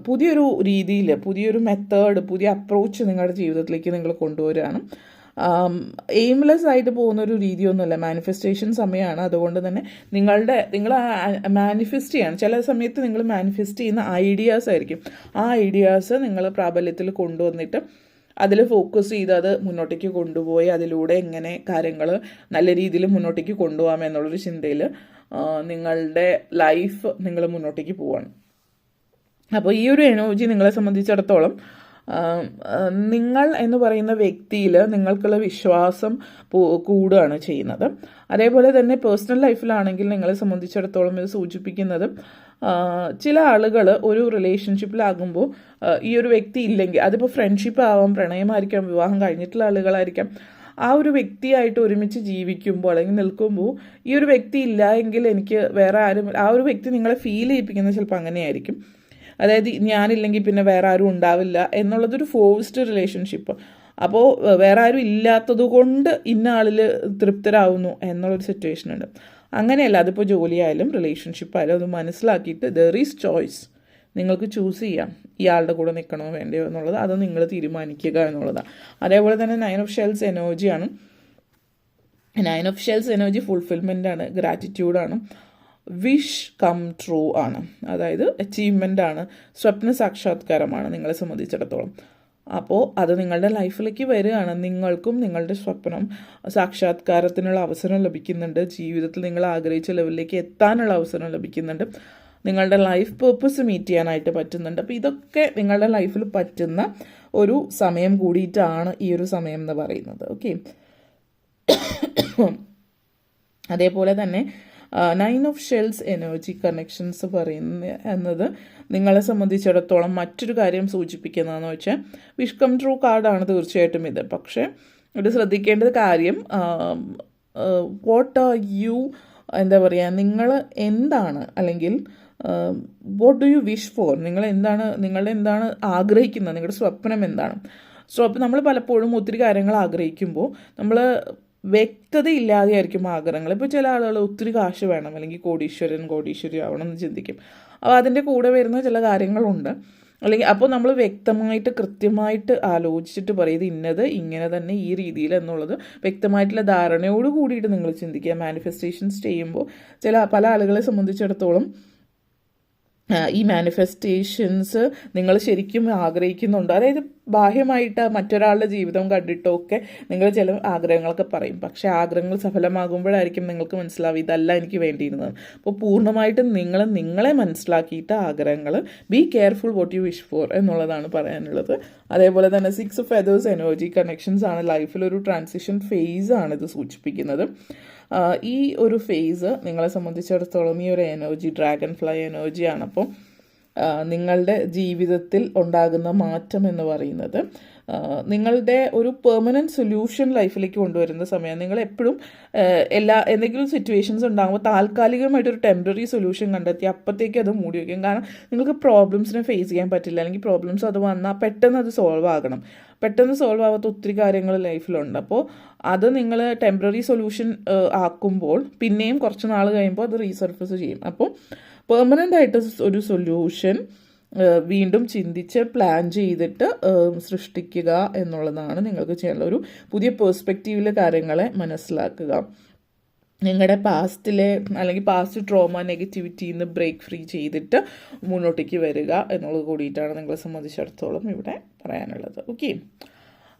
പുതിയൊരു രീതിയിൽ, പുതിയൊരു മെത്തേഡ്, പുതിയ അപ്രോച്ച് നിങ്ങളുടെ ജീവിതത്തിലേക്ക് നിങ്ങൾ കൊണ്ടുവരികയാണ്. എയിംലെസ് ആയിട്ട് പോകുന്നൊരു രീതിയൊന്നുമല്ല. മാനിഫെസ്റ്റേഷൻ സമയമാണ്. അതുകൊണ്ട് തന്നെ നിങ്ങൾ മാനിഫെസ്റ്റ് ചെയ്യണം. ചില സമയത്ത് നിങ്ങൾ മാനിഫെസ്റ്റ് ചെയ്യുന്ന ഐഡിയാസ് ആയിരിക്കും. ആ ഐഡിയാസ് നിങ്ങൾ പ്രാബല്യത്തിൽ കൊണ്ടുവന്നിട്ട് അതിൽ ഫോക്കസ് ചെയ്ത് അത് മുന്നോട്ടേക്ക് കൊണ്ടുപോയി അതിലൂടെ എങ്ങനെ കാര്യങ്ങൾ നല്ല രീതിയിൽ മുന്നോട്ടേക്ക് കൊണ്ടുപോകാം എന്നുള്ളൊരു ചിന്തയിൽ നിങ്ങളുടെ ലൈഫ് നിങ്ങൾ മുന്നോട്ടേക്ക് പോവാണ്. അപ്പോൾ ഈ ഒരു എനർജി നിങ്ങളെ സംബന്ധിച്ചിടത്തോളം നിങ്ങൾ എന്ന് പറയുന്ന വ്യക്തിയിൽ നിങ്ങൾക്കുള്ള വിശ്വാസം കൂടുകയാണ് ചെയ്യുന്നത്. അതേപോലെ തന്നെ പേഴ്സണൽ ലൈഫിലാണെങ്കിൽ നിങ്ങളെ സംബന്ധിച്ചിടത്തോളം ഇത് സൂചിപ്പിക്കുന്നത് ചില ആളുകൾ ഒരു റിലേഷൻഷിപ്പിലാകുമ്പോൾ ഈ ഒരു വ്യക്തി ഇല്ലെങ്കിൽ, അതിപ്പോൾ ഫ്രണ്ട്ഷിപ്പ് ആവാം, പ്രണയമായിരിക്കാം, വിവാഹം കഴിഞ്ഞിട്ടുള്ള ആളുകളായിരിക്കാം, ആ ഒരു വ്യക്തിയായിട്ട് ഒരുമിച്ച് ജീവിക്കുമ്പോൾ അല്ലെങ്കിൽ നിൽക്കുമ്പോൾ ഈ ഒരു വ്യക്തി ഇല്ല എങ്കിൽ എനിക്ക് വേറെ ആരും, ആ ഒരു വ്യക്തി നിങ്ങളെ ഫീൽ ചെയ്യിപ്പിക്കുന്നത് ചിലപ്പോൾ അങ്ങനെയായിരിക്കും. അതായത് ഞാനില്ലെങ്കിൽ പിന്നെ വേറെ ആരും ഉണ്ടാവില്ല എന്നുള്ളതൊരു ഫോഴ്സ്ഡ് റിലേഷൻഷിപ്പ്. അപ്പോൾ വേറെ ആരും ഇല്ലാത്തത് കൊണ്ട് ഇന്ന ആളിൽ തൃപ്തരാകുന്നു എന്നുള്ളൊരു സിറ്റുവേഷൻ ഉണ്ട്. അങ്ങനെയല്ല, അതിപ്പോൾ ജോലിയായാലും റിലേഷൻഷിപ്പ് ആയാലും അത് മനസ്സിലാക്കിയിട്ട് ദർ ഈസ് ചോയ്സ്. നിങ്ങൾക്ക് ചൂസ് ചെയ്യാം ഇയാളുടെ കൂടെ നിൽക്കണോ വേണ്ടയോ എന്നുള്ളത്. അത് നിങ്ങൾ തീരുമാനിക്കുക എന്നുള്ളതാണ്. അതേപോലെ തന്നെ 9 ഓഫ് ഷെൽസ് എനർജിയാണ്. 9 ഓഫ് ഷെൽസ് എനർജി ഫുൾഫിൽമെൻ്റ് ആണ്, ഗ്രാറ്റിറ്റ്യൂഡാണ്, വിഷ് കം ട്രൂ ആണ്. അതായത് അച്ചീവ്മെൻ്റ് ആണ്, സ്വപ്ന സാക്ഷാത്കാരമാണ് നിങ്ങളെ സംബന്ധിച്ചിടത്തോളം. അപ്പോൾ അത് നിങ്ങളുടെ ലൈഫിലേക്ക് വരികയാണ്. നിങ്ങൾക്കും നിങ്ങളുടെ സ്വപ്നം സാക്ഷാത്കാരത്തിനുള്ള അവസരം ലഭിക്കുന്നുണ്ട്. ജീവിതത്തിൽ നിങ്ങൾ ആഗ്രഹിച്ച ലെവലിലേക്ക് എത്താനുള്ള അവസരം ലഭിക്കുന്നുണ്ട്. നിങ്ങളുടെ ലൈഫ് പേർപ്പസ് മീറ്റ് ചെയ്യാനായിട്ട് പറ്റുന്നുണ്ട്. അപ്പോൾ ഇതൊക്കെ നിങ്ങളുടെ ലൈഫിൽ പറ്റുന്ന ഒരു സമയം കൂടിയിട്ടാണ് ഈ ഒരു സമയം എന്ന് പറയുന്നത്. ഓക്കെ, അതേപോലെ തന്നെ 9 ഓഫ് ഷെൽസ് എനർജി കണക്ഷൻസ് എന്നത് നിങ്ങളെ സംബന്ധിച്ചിടത്തോളം മറ്റൊരു കാര്യം സൂചിപ്പിക്കുന്നതെന്ന് വെച്ചാൽ വിഷ് കം ട്രൂ കാർഡാണ് തീർച്ചയായിട്ടും ഇത്. പക്ഷേ ഇത് ശ്രദ്ധിക്കേണ്ടത് കാര്യം വാട്ട് ആർ യു, എന്താ പറയുക, നിങ്ങൾ എന്താണ്, അല്ലെങ്കിൽ what do you wish four, നിങ്ങളുടെ എന്താണ് ആഗ്രഹിക്കുന്നത്, നിങ്ങളുടെ സ്വപ്നം എന്താണ്. നമ്മൾ പലപ്പോഴും ഒത്തിരി കാര്യങ്ങൾ ആഗ്രഹിക്കുമ്പോൾ നമ്മൾ വ്യക്തതയില്ലാതെയായിരിക്കും ആഗ്രഹങ്ങൾ. ഇപ്പോൾ ചില ആളുകൾ ഒത്തിരി കാശ് വേണം, അല്ലെങ്കിൽ കോടീശ്വരി ആവണം എന്ന് ചിന്തിക്കും. അപ്പോൾ അതിൻ്റെ കൂടെ വരുന്ന ചില കാര്യങ്ങളുണ്ട്. അല്ലെങ്കിൽ അപ്പോൾ നമ്മൾ വ്യക്തമായിട്ട് കൃത്യമായിട്ട് ആലോചിച്ചിട്ട് പറയും ഇന്നത് ഇങ്ങനെ തന്നെ ഈ രീതിയിൽ എന്നുള്ളത് വ്യക്തമായിട്ടുള്ള ധാരണയോട് കൂടിയിട്ട് നിങ്ങൾ ചിന്തിക്കുക. മാനിഫെസ്റ്റേഷൻസ് ചെയ്യുമ്പോൾ പല ആളുകളെ സംബന്ധിച്ചിടത്തോളം ഈ മാനിഫെസ്റ്റേഷൻസ് നിങ്ങൾ ശരിക്കും ആഗ്രഹിക്കുന്നുണ്ട്. അതായത് ബാഹ്യമായിട്ട് മറ്റൊരാളുടെ ജീവിതം കണ്ടിട്ടൊക്കെ നിങ്ങൾ ചില ആഗ്രഹങ്ങളൊക്കെ പറയും. പക്ഷേ ആഗ്രഹങ്ങൾ സഫലമാകുമ്പോഴായിരിക്കും നിങ്ങൾക്ക് മനസ്സിലാവും ഇതല്ല എനിക്ക് വേണ്ടിയിരുന്നത്. അപ്പോൾ പൂർണ്ണമായിട്ടും നിങ്ങളെ മനസ്സിലാക്കിയിട്ട് ആഗ്രഹങ്ങൾ be careful what you wish four എന്നുള്ളതാണ് പറയാനുള്ളത്. അതേപോലെ തന്നെ 6 ഓഫ് ഫെദേഴ്സ് എനർജി കണക്ഷൻസ് ആണ്. ലൈഫിലൊരു ട്രാൻസിഷൻ ഫേസ് ആണ് ഇത് സൂചിപ്പിക്കുന്നത്. ഈ ഒരു ഫേസ് നിങ്ങളെ സംബന്ധിച്ചിടത്തോളം ഈ ഒരു എനർജി ഡ്രാഗൺ ഫ്ലൈ എനർജിയാണ്. അപ്പോൾ നിങ്ങളുടെ ജീവിതത്തിൽ ഉണ്ടാകുന്ന മാറ്റം എന്ന് പറയുന്നത് നിങ്ങളുടെ ഒരു പെർമനൻറ്റ് സൊല്യൂഷൻ ലൈഫിലേക്ക് കൊണ്ടുവരുന്ന സമയം. നിങ്ങൾ എപ്പോഴും എന്തെങ്കിലും സിറ്റുവേഷൻസ് ഉണ്ടാകുമ്പോൾ താൽക്കാലികമായിട്ടൊരു ടെമ്പററി സൊല്യൂഷൻ കണ്ടെത്തി അപ്പോഴത്തേക്ക് അത് മൂടി വയ്ക്കും. കാരണം നിങ്ങൾക്ക് പ്രോബ്ലംസിനെ ഫേസ് ചെയ്യാൻ പറ്റില്ല, അല്ലെങ്കിൽ പ്രോബ്ലംസ് അത് വന്നാൽ പെട്ടെന്ന് അത് സോൾവ് ആകണം. പെട്ടെന്ന് സോൾവ് ആവാത്ത ഒത്തിരി കാര്യങ്ങൾ ലൈഫിലുണ്ട്. അപ്പോൾ അത് നിങ്ങൾ ടെമ്പററി സൊല്യൂഷൻ ആക്കുമ്പോൾ പിന്നെയും കുറച്ച് നാൾ കഴിയുമ്പോൾ അത് റീസർഫസ് ചെയ്യും. അപ്പോൾ പെർമനൻ്റ് ആയിട്ട് ഒരു സൊല്യൂഷൻ വീണ്ടും ചിന്തിച്ച് പ്ലാൻ ചെയ്തിട്ട് സൃഷ്ടിക്കുക എന്നുള്ളതാണ് നിങ്ങൾക്ക് ചെയ്യാനുള്ള ഒരു പുതിയ പേഴ്സ്പെക്റ്റീവിൽ കാര്യങ്ങളെ മനസ്സിലാക്കുക. നിങ്ങളുടെ പാസ്റ്റിലെ അല്ലെങ്കിൽ പാസ്റ്റ് ട്രോമ നെഗറ്റിവിറ്റിയിൽ നിന്ന് ബ്രേക്ക് ഫ്രീ ചെയ്തിട്ട് മുന്നോട്ടേക്ക് വരിക എന്നുള്ളത് കൂടിയിട്ടാണ് നിങ്ങളെ സംബന്ധിച്ചിടത്തോളം ഇവിടെ പറയാനുള്ളത്. ഓക്കെ,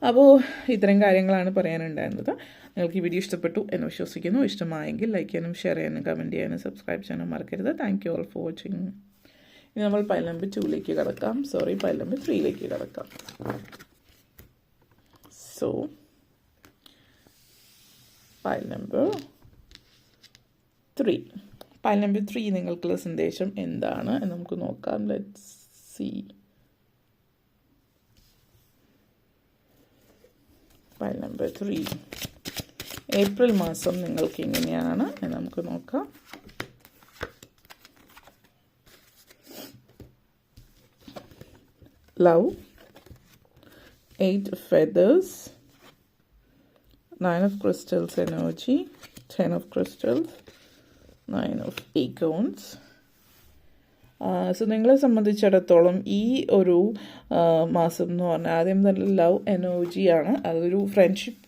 അപ്പോൾ ഇത്തരം കാര്യങ്ങളാണ് പറയാനുണ്ടായിരുന്നത്. നിങ്ങൾക്ക് ഈ വീഡിയോ ഇഷ്ടപ്പെട്ടു എന്ന് വിശ്വസിക്കുന്നു. ഇഷ്ടമായെങ്കിൽ ലൈക്ക് ചെയ്യാനും ഷെയർ ചെയ്യാനും കമൻറ്റ് ചെയ്യാനും സബ്സ്ക്രൈബ് ചെയ്യാനും മറക്കരുത്. Thank you all for watching. ഇനി നമ്മൾ പൈൽ നമ്പർ 2ലേക്ക് കിടക്കാം. പൈൽ നമ്പർ 3ലേക്ക് കിടക്കാം. So pile number 3. Pile number 3 നിങ്ങൾക്കുള്ള സന്ദേശം എന്താണ് എന്ന് നമുക്ക് നോക്കാം. Let's see. Pile number 3 April മാസം നിങ്ങൾക്ക് എങ്ങനെയാണ് എന്ന് നമുക്ക് നോക്കാം. Love, 8 of feathers, 9 of crystals energy, 10 of crystals, 9 of acorns. So നിങ്ങളെ സംബന്ധിച്ചിടത്തോളം ഈ ഒരു മാസം എന്ന് പറഞ്ഞാൽ ആദ്യം തന്നെ ലവ് എനർജിയാണ്. അതൊരു ഫ്രണ്ട്ഷിപ്പ്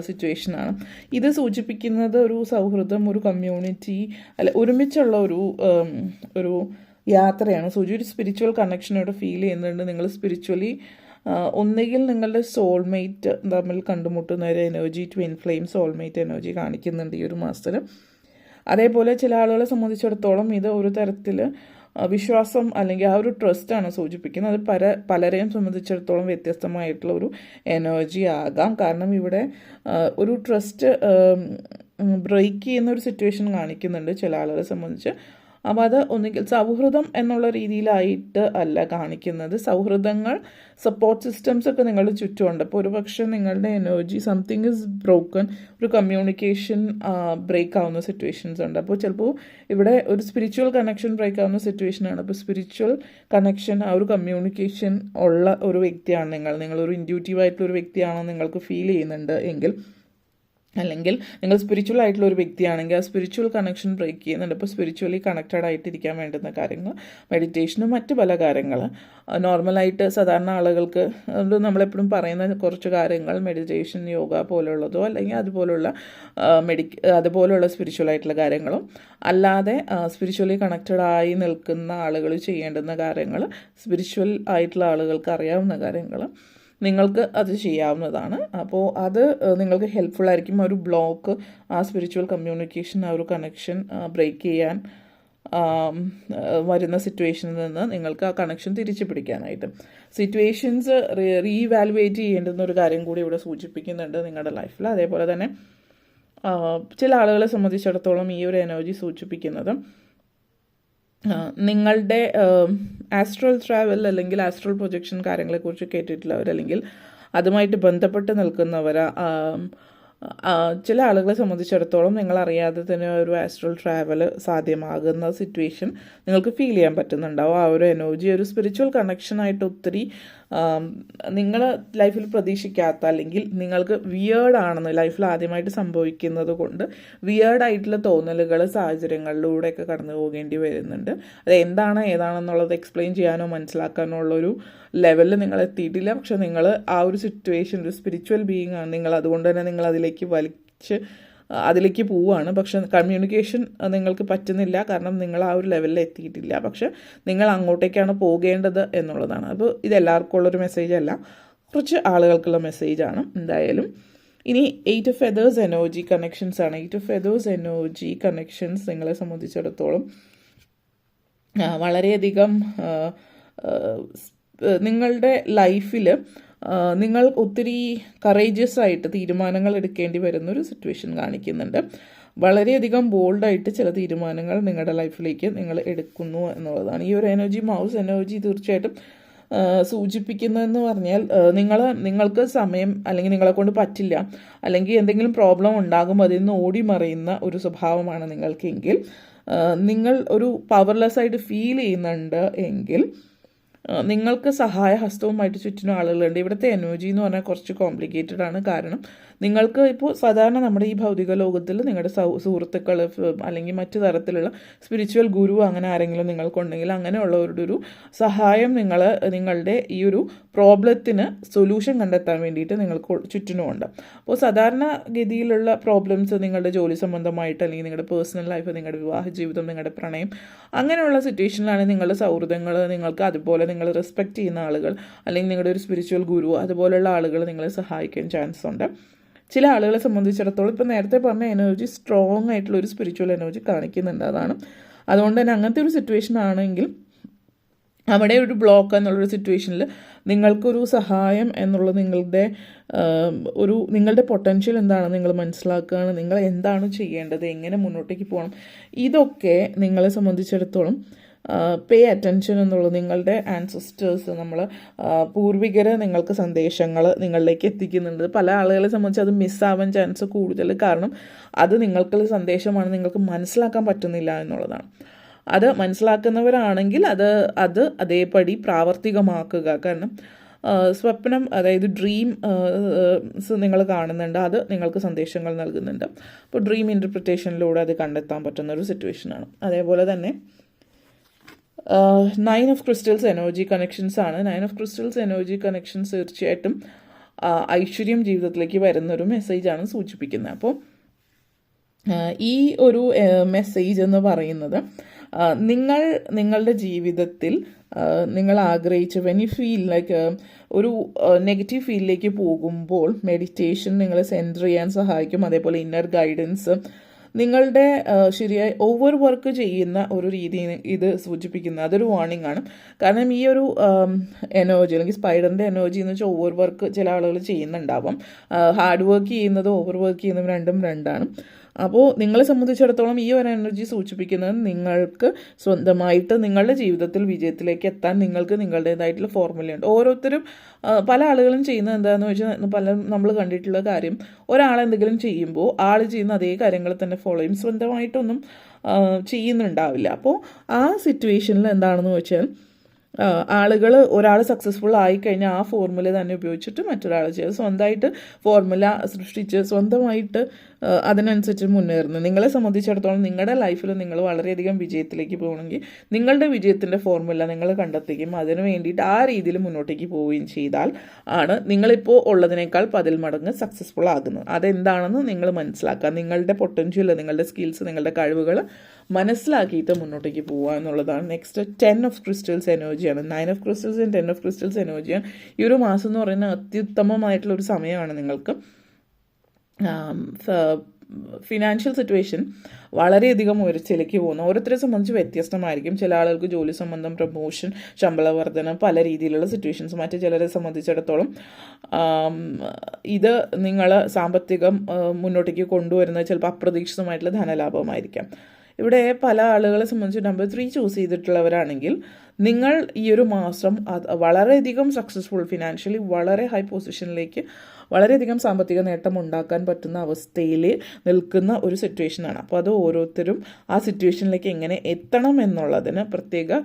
സിറ്റുവേഷനാണ്. ഇത് സൂചിപ്പിക്കുന്നത് ഒരു സൗഹൃദം, ഒരു കമ്മ്യൂണിറ്റി, അല്ല ഒരുമിച്ചുള്ള ഒരു യാത്രയാണ്. ഒരു സ്പിരിച്വൽ കണക്ഷൻ ഇവിടെ ഫീൽ ചെയ്യുന്നുണ്ട്. നിങ്ങൾ സ്പിരിച്വലി ഒന്നുകിൽ നിങ്ങളുടെ സോൾമേറ്റ് തമ്മിൽ കണ്ടുമുട്ടുന്ന ഒരു energy, twin flame soulmate energy കാണിക്കുന്നുണ്ട് ഈ ഒരു മാസത്തിൽ. അതേപോലെ ചില ആളുകളെ സംബന്ധിച്ചിടത്തോളം ഇത് ഒരു തരത്തിൽ വിശ്വാസം അല്ലെങ്കിൽ ആ ഒരു ട്രസ്റ്റാണ് സൂചിപ്പിക്കുന്നത്. അത് പലരെയും സംബന്ധിച്ചിടത്തോളം വ്യത്യസ്തമായിട്ടുള്ള ഒരു എനർജി ആകാം. കാരണം ഇവിടെ ഒരു ട്രസ്റ്റ് ബ്രേക്ക് ചെയ്യുന്ന ഒരു സിറ്റുവേഷൻ കാണിക്കുന്നുണ്ട് ചില ആളുകളെ സംബന്ധിച്ച്. അപ്പോൾ അത് ഒന്നുകിൽ സൗഹൃദം എന്നുള്ള രീതിയിലായിട്ട് അല്ല കാണിക്കുന്നത്. സൗഹൃദങ്ങൾ, സപ്പോർട്ട് സിസ്റ്റംസ് ഒക്കെ നിങ്ങളുടെ ചുറ്റുമുണ്ട്. അപ്പോൾ ഒരുപക്ഷെ നിങ്ങളുടെ എനർജി സംതിങ് ഇസ് ബ്രോക്കൺ, ഒരു കമ്മ്യൂണിക്കേഷൻ ബ്രേക്ക് ആവുന്ന സിറ്റുവേഷൻസ് ഉണ്ട്. അപ്പോൾ ചിലപ്പോൾ ഇവിടെ ഒരു സ്പിരിച്വൽ കണക്ഷൻ ബ്രേക്ക് ആവുന്ന സിറ്റുവേഷനാണ്. അപ്പോൾ സ്പിരിച്വൽ കണക്ഷൻ, ആ ഒരു കമ്മ്യൂണിക്കേഷൻ ഉള്ള ഒരു വ്യക്തിയാണ് നിങ്ങളൊരു ഇൻഡ്യൂട്ടീവായിട്ടുള്ള ഒരു വ്യക്തിയാണോ നിങ്ങൾക്ക് ഫീൽ ചെയ്യുന്നുണ്ട് എങ്കിൽ, അല്ലെങ്കിൽ നിങ്ങൾ സ്പിരിച്വൽ ആയിട്ടുള്ള ഒരു വ്യക്തിയാണെങ്കിൽ ആ സ്പിരിച്വൽ കണക്ഷൻ ബ്രേക്ക് ചെയ്യുന്നുണ്ട്. അപ്പോൾ സ്പിരിച്വലി കണക്റ്റഡ് ആയിട്ടിരിക്കാൻ വേണ്ടുന്ന കാര്യങ്ങൾ, മെഡിറ്റേഷനും മറ്റു പല കാര്യങ്ങൾ, നോർമലായിട്ട് സാധാരണ ആളുകൾക്ക് നമ്മളെപ്പോഴും പറയുന്ന കുറച്ച് കാര്യങ്ങൾ, മെഡിറ്റേഷൻ, യോഗ പോലുള്ളതോ അല്ലെങ്കിൽ അതുപോലുള്ള സ്പിരിച്വൽ ആയിട്ടുള്ള കാര്യങ്ങളും, അല്ലാതെ സ്പിരിച്വലി കണക്റ്റഡ് ആയി നിൽക്കുന്ന ആളുകൾ ചെയ്യേണ്ടുന്ന കാര്യങ്ങൾ, സ്പിരിച്വൽ ആയിട്ടുള്ള ആളുകൾക്ക് അറിയാവുന്ന കാര്യങ്ങൾ നിങ്ങൾക്ക് അത് ചെയ്യാവുന്നതാണ്. അപ്പോൾ അത് നിങ്ങൾക്ക് ഹെൽപ്ഫുൾ ആയിരിക്കും. ആ ഒരു ബ്ലോക്ക്, ആ സ്പിരിച്വൽ കമ്മ്യൂണിക്കേഷൻ, ആ ഒരു കണക്ഷൻ ബ്രേക്ക് ചെയ്യാൻ വരുന്ന സിറ്റുവേഷനിൽ നിന്ന് നിങ്ങൾക്ക് ആ കണക്ഷൻ തിരിച്ചു പിടിക്കാനായിട്ട്. സിറ്റുവേഷൻസ് റീവാലുവേറ്റ് ചെയ്യേണ്ടുന്ന ഒരു കാര്യം കൂടി ഇവിടെ സൂചിപ്പിക്കുന്നുണ്ട് നിങ്ങളുടെ ലൈഫിൽ. അതേപോലെ തന്നെ ചില ആളുകളെ സംബന്ധിച്ചിടത്തോളം ഈ ഒരു എനർജി സൂചിപ്പിക്കുന്നത് നിങ്ങളുടെ ആസ്ട്രൽ ട്രാവൽ അല്ലെങ്കിൽ ആസ്ട്രൽ പ്രൊജക്ഷൻ കാര്യങ്ങളെക്കുറിച്ച് കേട്ടിട്ടുള്ളവർ, അല്ലെങ്കിൽ അതുമായിട്ട് ബന്ധപ്പെട്ട് നിൽക്കുന്നവർ, ചില ആളുകളെ സംബന്ധിച്ചിടത്തോളം നിങ്ങളറിയാതെ തന്നെ ഒരു ആസ്ട്രൽ ട്രാവൽ സാധ്യമാകുന്ന സിറ്റുവേഷൻ നിങ്ങൾക്ക് ഫീൽ ചെയ്യാൻ പറ്റുന്നുണ്ടാവും. ആ ഒരു എനർജി ഒരു സ്പിരിച്വൽ കണക്ഷനായിട്ട് ഒത്തിരി നിങ്ങൾ ലൈഫിൽ പ്രതീക്ഷിക്കാത്ത, അല്ലെങ്കിൽ നിങ്ങൾക്ക് വിയേർഡാണെന്ന് ലൈഫിൽ ആദ്യമായിട്ട് സംഭവിക്കുന്നത് കൊണ്ട് വിയേർഡായിട്ടുള്ള തോന്നലുകൾ സാഹചര്യങ്ങളിലൂടെയൊക്കെ കടന്നു പോകേണ്ടി വരുന്നുണ്ട്. അത് എന്താണ് ഏതാണെന്നുള്ളത് എക്സ്പ്ലെയിൻ ചെയ്യാനോ മനസ്സിലാക്കാനോ ഉള്ളൊരു ലെവലിൽ നിങ്ങൾ എത്തിയിട്ടില്ല. പക്ഷെ നിങ്ങൾ ആ ഒരു സിറ്റുവേഷൻ, ഒരു സ്പിരിച്വൽ ബീയിങ് ആണ് നിങ്ങൾ, അതുകൊണ്ട് തന്നെ നിങ്ങൾ അതിലേക്ക് പോവുകയാണ്. പക്ഷെ കമ്മ്യൂണിക്കേഷൻ നിങ്ങൾക്ക് പറ്റുന്നില്ല, കാരണം നിങ്ങൾ ആ ഒരു ലെവലിൽ എത്തിയിട്ടില്ല. പക്ഷെ നിങ്ങൾ അങ്ങോട്ടേക്കാണ് പോകേണ്ടത് എന്നുള്ളതാണ്. അപ്പോൾ ഇതെല്ലാവർക്കും ഉള്ളൊരു മെസ്സേജ് അല്ല, കുറച്ച് ആളുകൾക്കുള്ള മെസ്സേജാണ് എന്തായാലും. ഇനി 8 ഓഫ് ഫെദേഴ്സ് എനർജി കണക്ഷൻസ് ആണ്. 8 ഓഫ് ഫെദേഴ്സ് എനർജി കണക്ഷൻസ് നിങ്ങളെ സംബന്ധിച്ചിടത്തോളം വളരെയധികം നിങ്ങളുടെ ലൈഫിൽ നിങ്ങൾ ഒത്തിരി കറേജിയസ് ആയിട്ട് തീരുമാനങ്ങൾ എടുക്കേണ്ടി വരുന്നൊരു സിറ്റുവേഷൻ കാണിക്കുന്നുണ്ട്. വളരെയധികം ബോൾഡായിട്ട് ചില തീരുമാനങ്ങൾ നിങ്ങളുടെ ലൈഫിലേക്ക് നിങ്ങൾ എടുക്കുന്നു എന്നുള്ളതാണ്. ഈ ഒരു എനർജി, മൗസ് എനർജി തീർച്ചയായിട്ടും സൂചിപ്പിക്കുന്നതെന്ന് പറഞ്ഞാൽ നിങ്ങൾക്ക് സമയം, അല്ലെങ്കിൽ നിങ്ങളെ കൊണ്ട് പറ്റില്ല, അല്ലെങ്കിൽ എന്തെങ്കിലും പ്രോബ്ലം ഉണ്ടാകുമ്പോൾ അതിൽ നിന്ന് ഓടി മറയുന്ന ഒരു സ്വഭാവമാണ് നിങ്ങൾക്കെങ്കിൽ, നിങ്ങൾ ഒരു പവർലെസ് ആയിട്ട് ഫീൽ ചെയ്യുന്നുണ്ട് എങ്കിൽ നിങ്ങൾക്ക് സഹായഹസ്തവുമായിട്ട് ചുറ്റിനും ആളുകളുണ്ട്. ഇവിടുത്തെ എനർജി എന്ന് പറഞ്ഞാൽ കുറച്ച് കോംപ്ലിക്കേറ്റഡ് ആണ്. കാരണം നിങ്ങൾക്ക് ഇപ്പോൾ സാധാരണ നമ്മുടെ ഈ ഭൗതിക ലോകത്തിൽ നിങ്ങളുടെ സുഹൃത്തുക്കൾ അല്ലെങ്കിൽ മറ്റു തരത്തിലുള്ള സ്പിരിച്വൽ ഗുരു അങ്ങനെ ആരെങ്കിലും നിങ്ങൾക്കുണ്ടെങ്കിൽ അങ്ങനെയുള്ളവരുടെ ഒരു സഹായം നിങ്ങളുടെ ഈ ഒരു പ്രോബ്ലത്തിന് സൊല്യൂഷൻ കണ്ടെത്താൻ വേണ്ടിയിട്ട് നിങ്ങൾക്ക് ചുറ്റിനുമുണ്ട്. അപ്പോൾ സാധാരണ ഗതിയിലുള്ള പ്രോബ്ലംസ് നിങ്ങളുടെ ജോലി സംബന്ധമായിട്ട് അല്ലെങ്കിൽ നിങ്ങളുടെ പേഴ്സണൽ ലൈഫ്, നിങ്ങളുടെ വിവാഹ ജീവിതം, നിങ്ങളുടെ പ്രണയം, അങ്ങനെയുള്ള സിറ്റുവേഷനിലാണ് നിങ്ങളുടെ സൗഹൃദങ്ങൾ, നിങ്ങൾക്ക് അതുപോലെ നിങ്ങൾ റെസ്പെക്റ്റ് ചെയ്യുന്ന ആളുകൾ അല്ലെങ്കിൽ നിങ്ങളുടെ ഒരു സ്പിരിച്വൽ ഗുരു അതുപോലെയുള്ള ആളുകൾ നിങ്ങളെ സഹായിക്കാൻ ചാൻസ് ഉണ്ട്. ചില ആളുകളെ സംബന്ധിച്ചിടത്തോളം ഇപ്പോൾ നേരത്തെ പറഞ്ഞ എനർജി സ്ട്രോങ് ആയിട്ടുള്ള ഒരു സ്പിരിച്വൽ എനർജി കാണിക്കുന്നുണ്ട്. അതുകൊണ്ട് തന്നെ അങ്ങനത്തെ ഒരു സിറ്റുവേഷൻ ആണെങ്കിൽ അവിടെ ഒരു ബ്ലോക്ക് എന്നുള്ളൊരു സിറ്റുവേഷനിൽ നിങ്ങൾക്കൊരു സഹായം എന്നുള്ളത് നിങ്ങളുടെ പൊട്ടൻഷ്യൽ എന്താണ് നിങ്ങൾ മനസ്സിലാക്കുകയാണ്, നിങ്ങൾ എന്താണ് ചെയ്യേണ്ടത്, എങ്ങനെ മുന്നോട്ടേക്ക് പോകണം, ഇതൊക്കെ നിങ്ങളെ സംബന്ധിച്ചിടത്തോളം പേ അറ്റൻഷൻ എന്നുള്ളത് നിങ്ങളുടെ ആൻസസ്റ്റേഴ്സ്, പൂർവികർ നിങ്ങൾക്ക് സന്ദേശങ്ങൾ നിങ്ങളിലേക്ക് എത്തിക്കുന്നുണ്ട്. പല ആളുകളെ സംബന്ധിച്ച് അത് മിസ്സാവാൻ ചാൻസ് കൂടുതൽ. കാരണം അത് നിങ്ങൾക്കുള്ള സന്ദേശമാണ്, നിങ്ങൾക്ക് മനസ്സിലാക്കാൻ പറ്റുന്നില്ല എന്നുള്ളതാണ്. അത് മനസ്സിലാക്കുന്നവരാണെങ്കിൽ അത് അതേപടി പ്രാവർത്തികമാക്കുക. കാരണം സ്വപ്നം, അതായത് ഡ്രീം നിങ്ങൾ കാണുന്നുണ്ട്, അത് നിങ്ങൾക്ക് സന്ദേശങ്ങൾ നൽകുന്നുണ്ട്. അപ്പോൾ ഡ്രീം ഇൻ്റർപ്രിറ്റേഷനിലൂടെ അത് കണ്ടെത്താൻ പറ്റുന്ന ഒരു സിറ്റുവേഷനാണ്. അതേപോലെ തന്നെ 9 ഓഫ് ക്രിസ്റ്റൽസ് എനർജി കണക്ഷൻസ് ആണ്. 9 ഓഫ് ക്രിസ്റ്റൽസ് എനർജി കണക്ഷൻസ് തീർച്ചയായിട്ടും ഐശ്വര്യം ജീവിതത്തിലേക്ക് വരുന്നൊരു മെസ്സേജാണ് സൂചിപ്പിക്കുന്നത്. അപ്പോൾ ഈ ഒരു മെസ്സേജ് എന്ന് പറയുന്നത് നിങ്ങളുടെ ജീവിതത്തിൽ നിങ്ങൾ ആഗ്രഹിച്ച വെൻ യു ഫീൽ ലൈക്ക് ഒരു നെഗറ്റീവ് ഫീലിലേക്ക് പോകുമ്പോൾ മെഡിറ്റേഷൻ നിങ്ങളെ സെൻറ്റർ ചെയ്യാൻ സഹായിക്കും. അതേപോലെ ഇന്നർ ഗൈഡൻസ്, നിങ്ങളുടെ ശരിയായി ഓവർ വർക്ക് ചെയ്യുന്ന ഒരു രീതി ഇത് സൂചിപ്പിക്കുന്നത്, അതൊരു വാർണിംഗ് ആണ്. കാരണം ഈ ഒരു എനർജി അല്ലെങ്കിൽ സ്പൈഡറിൻ്റെ എനർജി എന്ന് വെച്ചാൽ ഓവർ വർക്ക് ചില ആളുകൾ ചെയ്യുന്നുണ്ടാവാം. ഹാർഡ് വർക്ക് ചെയ്യുന്നതും ഓവർ വർക്ക് ചെയ്യുന്നതും രണ്ടും രണ്ടാണ്. അപ്പോൾ നിങ്ങളെ സംബന്ധിച്ചിടത്തോളം ഈ ഒരു എനർജി സൂചിപ്പിക്കുന്നത് നിങ്ങൾക്ക് സ്വന്തമായിട്ട് നിങ്ങളുടെ ജീവിതത്തിൽ വിജയത്തിലേക്ക് എത്താൻ നിങ്ങൾക്ക് നിങ്ങളുടേതായിട്ടുള്ള ഫോർമുലയുണ്ട്. ഓരോരുത്തരും പല ആളുകളും ചെയ്യുന്നത് എന്താണെന്ന് വെച്ചാൽ നമ്മൾ കണ്ടിട്ടുള്ള കാര്യം, ഒരാളെന്തെങ്കിലും ചെയ്യുമ്പോൾ ആൾ ചെയ്യുന്ന അതേ കാര്യങ്ങൾ തന്നെ ഫോളോ ചെയ്യും, സ്വന്തമായിട്ടൊന്നും ചെയ്യുന്നുണ്ടാവില്ല. അപ്പോൾ ആ സിറ്റുവേഷനിൽ എന്താണെന്ന് വെച്ചാൽ ആളുകൾ ഒരാൾ സക്സസ്ഫുൾ ആയിക്കഴിഞ്ഞാൽ ആ ഫോർമുല തന്നെ ഉപയോഗിച്ചിട്ട് മറ്റൊരാൾ ചെയ്ത് സ്വന്തമായിട്ട് ഫോർമുല സൃഷ്ടിച്ച് സ്വന്തമായിട്ട് അതിനനുസരിച്ച് മുന്നേറുന്നു. നിങ്ങളെ സംബന്ധിച്ചിടത്തോളം നിങ്ങളുടെ ലൈഫിൽ നിങ്ങൾ വളരെയധികം വിജയത്തിലേക്ക് പോകണമെങ്കിൽ നിങ്ങളുടെ വിജയത്തിൻ്റെ ഫോർമുല നിങ്ങൾ കണ്ടെത്തുകയും അതിന് വേണ്ടിയിട്ട് ആ രീതിയിൽ മുന്നോട്ടേക്ക് പോവുകയും ചെയ്താൽ ആണ് നിങ്ങളിപ്പോൾ ഉള്ളതിനേക്കാൾ 10 മടങ്ങ് സക്സസ്ഫുൾ ആകുന്നത്. അതെന്താണെന്ന് നിങ്ങൾ മനസ്സിലാക്കുക. നിങ്ങളുടെ പൊട്ടൻഷ്യൽ, നിങ്ങളുടെ സ്കിൽസ്, നിങ്ങളുടെ കഴിവുകൾ മനസ്സിലാക്കിയിട്ട് മുന്നോട്ടേക്ക് പോവുക എന്നുള്ളതാണ്. നെക്സ്റ്റ് 10 ഓഫ് ക്രിസ്റ്റൽസ് എനർജിയാണ്. 9 of crystals and 10 of crystals എനർജിയാണ്. ഈ ഒരു മാസം എന്ന് പറയുന്നത് അത്യുത്തമമായിട്ടുള്ളൊരു സമയമാണ് നിങ്ങൾക്ക്. ഫിനാൻഷ്യൽ സിറ്റുവേഷൻ വളരെയധികം ഉയർച്ചയിലേക്ക് പോകുന്നു. ഓരോരുത്തരെ സംബന്ധിച്ച് വ്യത്യസ്തമായിരിക്കും. ചില ആളുകൾക്ക് ജോലി സംബന്ധം, പ്രമോഷൻ, ശമ്പള വർധന, പല രീതിയിലുള്ള സിറ്റുവേഷൻസ്. മറ്റു ചിലരെ സംബന്ധിച്ചിടത്തോളം ഇത് നിങ്ങൾ സാമ്പത്തികം മുന്നോട്ടേക്ക് കൊണ്ടുവരുന്നത് ചിലപ്പോൾ അപ്രതീക്ഷിതമായിട്ടുള്ള ധനലാഭമായിരിക്കാം. ഇവിടെ പല ആളുകളെ സംബന്ധിച്ച് നമ്പർ 3 ചൂസ് ചെയ്തിട്ടുള്ളവരാണെങ്കിൽ നിങ്ങൾ ഈ ഒരു മാസം വളരെയധികം സക്സസ്ഫുൾ, ഫിനാൻഷ്യലി വളരെ ഹൈ പൊസിഷനിലേക്ക്, വളരെയധികം സാമ്പത്തിക നേട്ടം ഉണ്ടാക്കാൻ പറ്റുന്ന അവസ്ഥയിൽ നിൽക്കുന്ന ഒരു സിറ്റുവേഷനാണ്. അപ്പോൾ അത് ഓരോരുത്തരും ആ സിറ്റുവേഷനിലേക്ക് എങ്ങനെ എത്തണം എന്നുള്ളതിന് പ്രത്യേക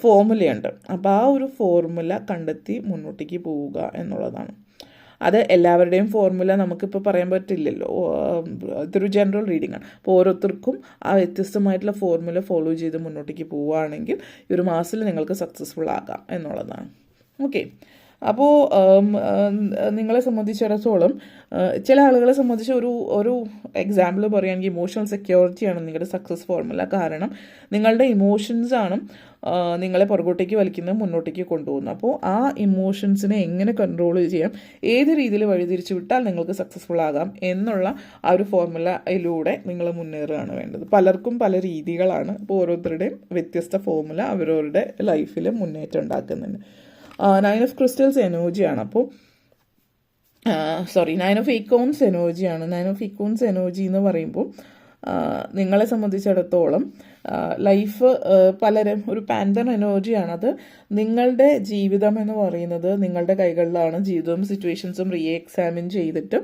ഫോർമുലയുണ്ട്. അപ്പോൾ ആ ഒരു ഫോർമുല കണ്ടെത്തി മുന്നോട്ടേക്ക് പോവുക എന്നുള്ളതാണ്. അത് എല്ലാവരുടെയും ഫോർമുല നമുക്കിപ്പോൾ പറയാൻ പറ്റില്ലല്ലോ, ഇതൊരു ജനറൽ റീഡിംഗ് ആണ്. അപ്പോൾ ഓരോരുത്തർക്കും ആ വ്യത്യസ്തമായിട്ടുള്ള ഫോർമുല ഫോളോ ചെയ്ത് മുന്നോട്ടേക്ക് പോവുകയാണെങ്കിൽ ഈ ഒരു മാസത്തിൽ നിങ്ങൾക്ക് സക്സസ്ഫുൾ ആകാം എന്നുള്ളതാണ്. ഓക്കെ, അപ്പോൾ നിങ്ങളെ സംബന്ധിച്ചിടത്തോളം ചില ആളുകളെ സംബന്ധിച്ച് ഒരു എക്സാമ്പിൾ പറയുകയാണെങ്കിൽ ഇമോഷണൽ സെക്യൂരിറ്റിയാണ് നിങ്ങളുടെ സക്സസ് ഫോർമുല. കാരണം നിങ്ങളുടെ ഇമോഷൻസാണ് നിങ്ങളെ പുറകോട്ടേക്ക് വലിക്കുന്നത്, മുന്നോട്ടേക്ക് കൊണ്ടുപോകുന്നത്. അപ്പോൾ ആ ഇമോഷൻസിനെ എങ്ങനെ കൺട്രോൾ ചെയ്യാം, ഏത് രീതിയിൽ വഴിതിരിച്ചു വിട്ടാൽ നിങ്ങൾക്ക് സക്സസ്ഫുൾ ആകാം എന്നുള്ള ആ ഒരു ഫോർമുലയിലൂടെ നിങ്ങൾ മുന്നേറുകയാണ് വേണ്ടത്. പലർക്കും പല രീതികളാണ്. അപ്പോൾ ഓരോരുത്തരുടെയും വ്യത്യസ്ത ഫോർമുല അവരവരുടെ ലൈഫിൽ മുന്നേറ്റം ഉണ്ടാക്കുന്നുണ്ട്. 9 ഓഫ് ക്രിസ്റ്റൽസ് എനർജിയാണ്. അപ്പോൾ 9 ഓഫ് ഏക്കോൺസ് എനർജിയാണ്. 9 ഓഫ് ഏക്കോൺസ് എനർജി എന്ന് പറയുമ്പോൾ നിങ്ങളെ സംബന്ധിച്ചിടത്തോളം ലൈഫ് പലരും ഒരു പാൻഡർ എനർജിയാണ്. അത് നിങ്ങളുടെ ജീവിതം എന്ന് പറയുന്നത് നിങ്ങളുടെ കൈകളിലാണ്. ജീവിതവും സിറ്റുവേഷൻസും എക്സാമിൻ ചെയ്തിട്ട്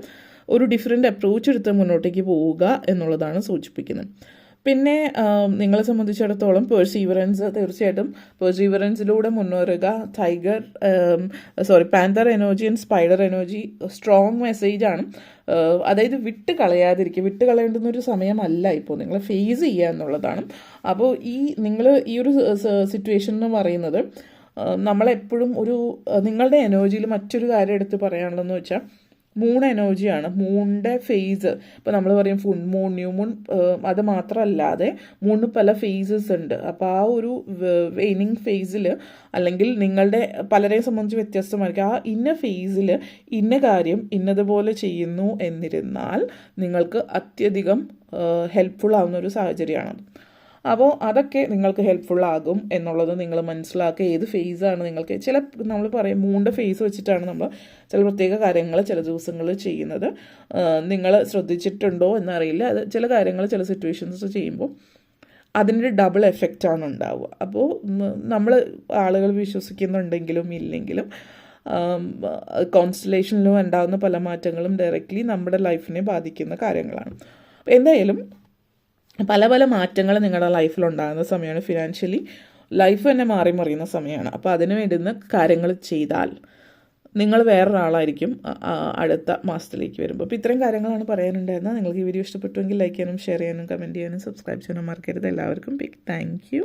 ഒരു ഡിഫറെൻ്റ് അപ്രോച്ച് എടുത്ത് മുന്നോട്ടേക്ക് പോവുക എന്നുള്ളതാണ് സൂചിപ്പിക്കുന്നത്. പിന്നെ നിങ്ങളെ സംബന്ധിച്ചിടത്തോളം പെർസീവറൻസ്, തീർച്ചയായിട്ടും പെർസീവറൻസിലൂടെ മുന്നേറുക. Panther energy and spider energy strong മെസ്സേജാണ്. അതായത് വിട്ട് കളയേണ്ടുന്ന ഒരു സമയമല്ല ഇപ്പോൾ, നിങ്ങൾ ഫേസ് ചെയ്യുക എന്നുള്ളതാണ്. അപ്പോൾ നിങ്ങൾ ഈ ഒരു സിറ്റുവേഷൻ എന്ന് പറയുന്നത് നമ്മളെപ്പോഴും നിങ്ങളുടെ എനർജിയിൽ മറ്റൊരു കാര്യം എടുത്ത് പറയാനുള്ളതെന്ന് വെച്ചാൽ മൂൺ എനർജിയാണ്. മൂണിൻ്റെ ഫേസ്, ഇപ്പോൾ നമ്മൾ പറയും ഫുൾ മൂൺ, ന്യൂ മൂൺ, അത് മാത്രമല്ലാതെ മൂണിന് പല ഫേസസ് ഉണ്ട്. അപ്പോൾ ആ ഒരു വെയിനിങ് ഫേസിൽ, അല്ലെങ്കിൽ നിങ്ങളുടെ പലരെയും സംബന്ധിച്ച് വ്യത്യസ്തമായിരിക്കും, ആ ഇന്ന ഫേസിൽ ഇന്ന കാര്യം ഇന്നതുപോലെ ചെയ്യുന്നു എന്നിരുന്നാൽ നിങ്ങൾക്ക് അത്യധികം ഹെൽപ്ഫുൾ ആവുന്ന ഒരു സാഹചര്യമാണ്. അപ്പോൾ അതൊക്കെ നിങ്ങൾക്ക് ഹെൽപ്ഫുള്ളാകും എന്നുള്ളത് നിങ്ങൾ മനസ്സിലാക്കുക. ഏത് ഫേസാണ് നിങ്ങൾക്ക്, നമ്മൾ പറയും മൂണിൻ്റെ ഫേസ് വെച്ചിട്ടാണ് നമ്മൾ ചില പ്രത്യേക കാര്യങ്ങൾ ചില ദിവസങ്ങളിൽ ചെയ്യുന്നത്. നിങ്ങൾ ശ്രദ്ധിച്ചിട്ടുണ്ടോ എന്നറിയില്ല. അത് ചില കാര്യങ്ങൾ ചില സിറ്റുവേഷൻസ് ചെയ്യുമ്പോൾ അതിൻ്റെ ഡബിൾ എഫക്റ്റാണ് ഉണ്ടാവുക. അപ്പോൾ നമ്മൾ ആളുകൾ വിശ്വസിക്കുന്നുണ്ടെങ്കിലും ഇല്ലെങ്കിലും കോൺസ്റ്റലേഷനിലും ഉണ്ടാകുന്ന പല മാറ്റങ്ങളും ഡയറക്റ്റ്ലി നമ്മുടെ ലൈഫിനെ ബാധിക്കുന്ന കാര്യങ്ങളാണ്. എന്തായാലും പല പല മാറ്റങ്ങൾ നിങ്ങളുടെ ലൈഫിലുണ്ടാകുന്ന സമയമാണ്. ഫിനാൻഷ്യലി ലൈഫ് തന്നെ മാറി മറിയുന്ന സമയമാണ്. അപ്പോൾ അതിന് വേണ്ടുന്ന കാര്യങ്ങൾ ചെയ്താൽ നിങ്ങൾ വേറൊരാളായിരിക്കും അടുത്ത മാസത്തിലേക്ക് വരുമ്പോൾ. അപ്പോൾ ഇത്രയും കാര്യങ്ങളാണ് പറയാനുണ്ടായിരുന്നത്. നിങ്ങൾക്ക് ഈ വീഡിയോ ഇഷ്ടപ്പെട്ടുവെങ്കിൽ ലൈക്ക് ചെയ്യാനും ഷെയർ ചെയ്യാനും കമൻറ്റ് ചെയ്യാനും സബ്സ്ക്രൈബ് ചെയ്യാനും മറക്കരുത്. എല്ലാവർക്കും ബിഗ് താങ്ക് യു.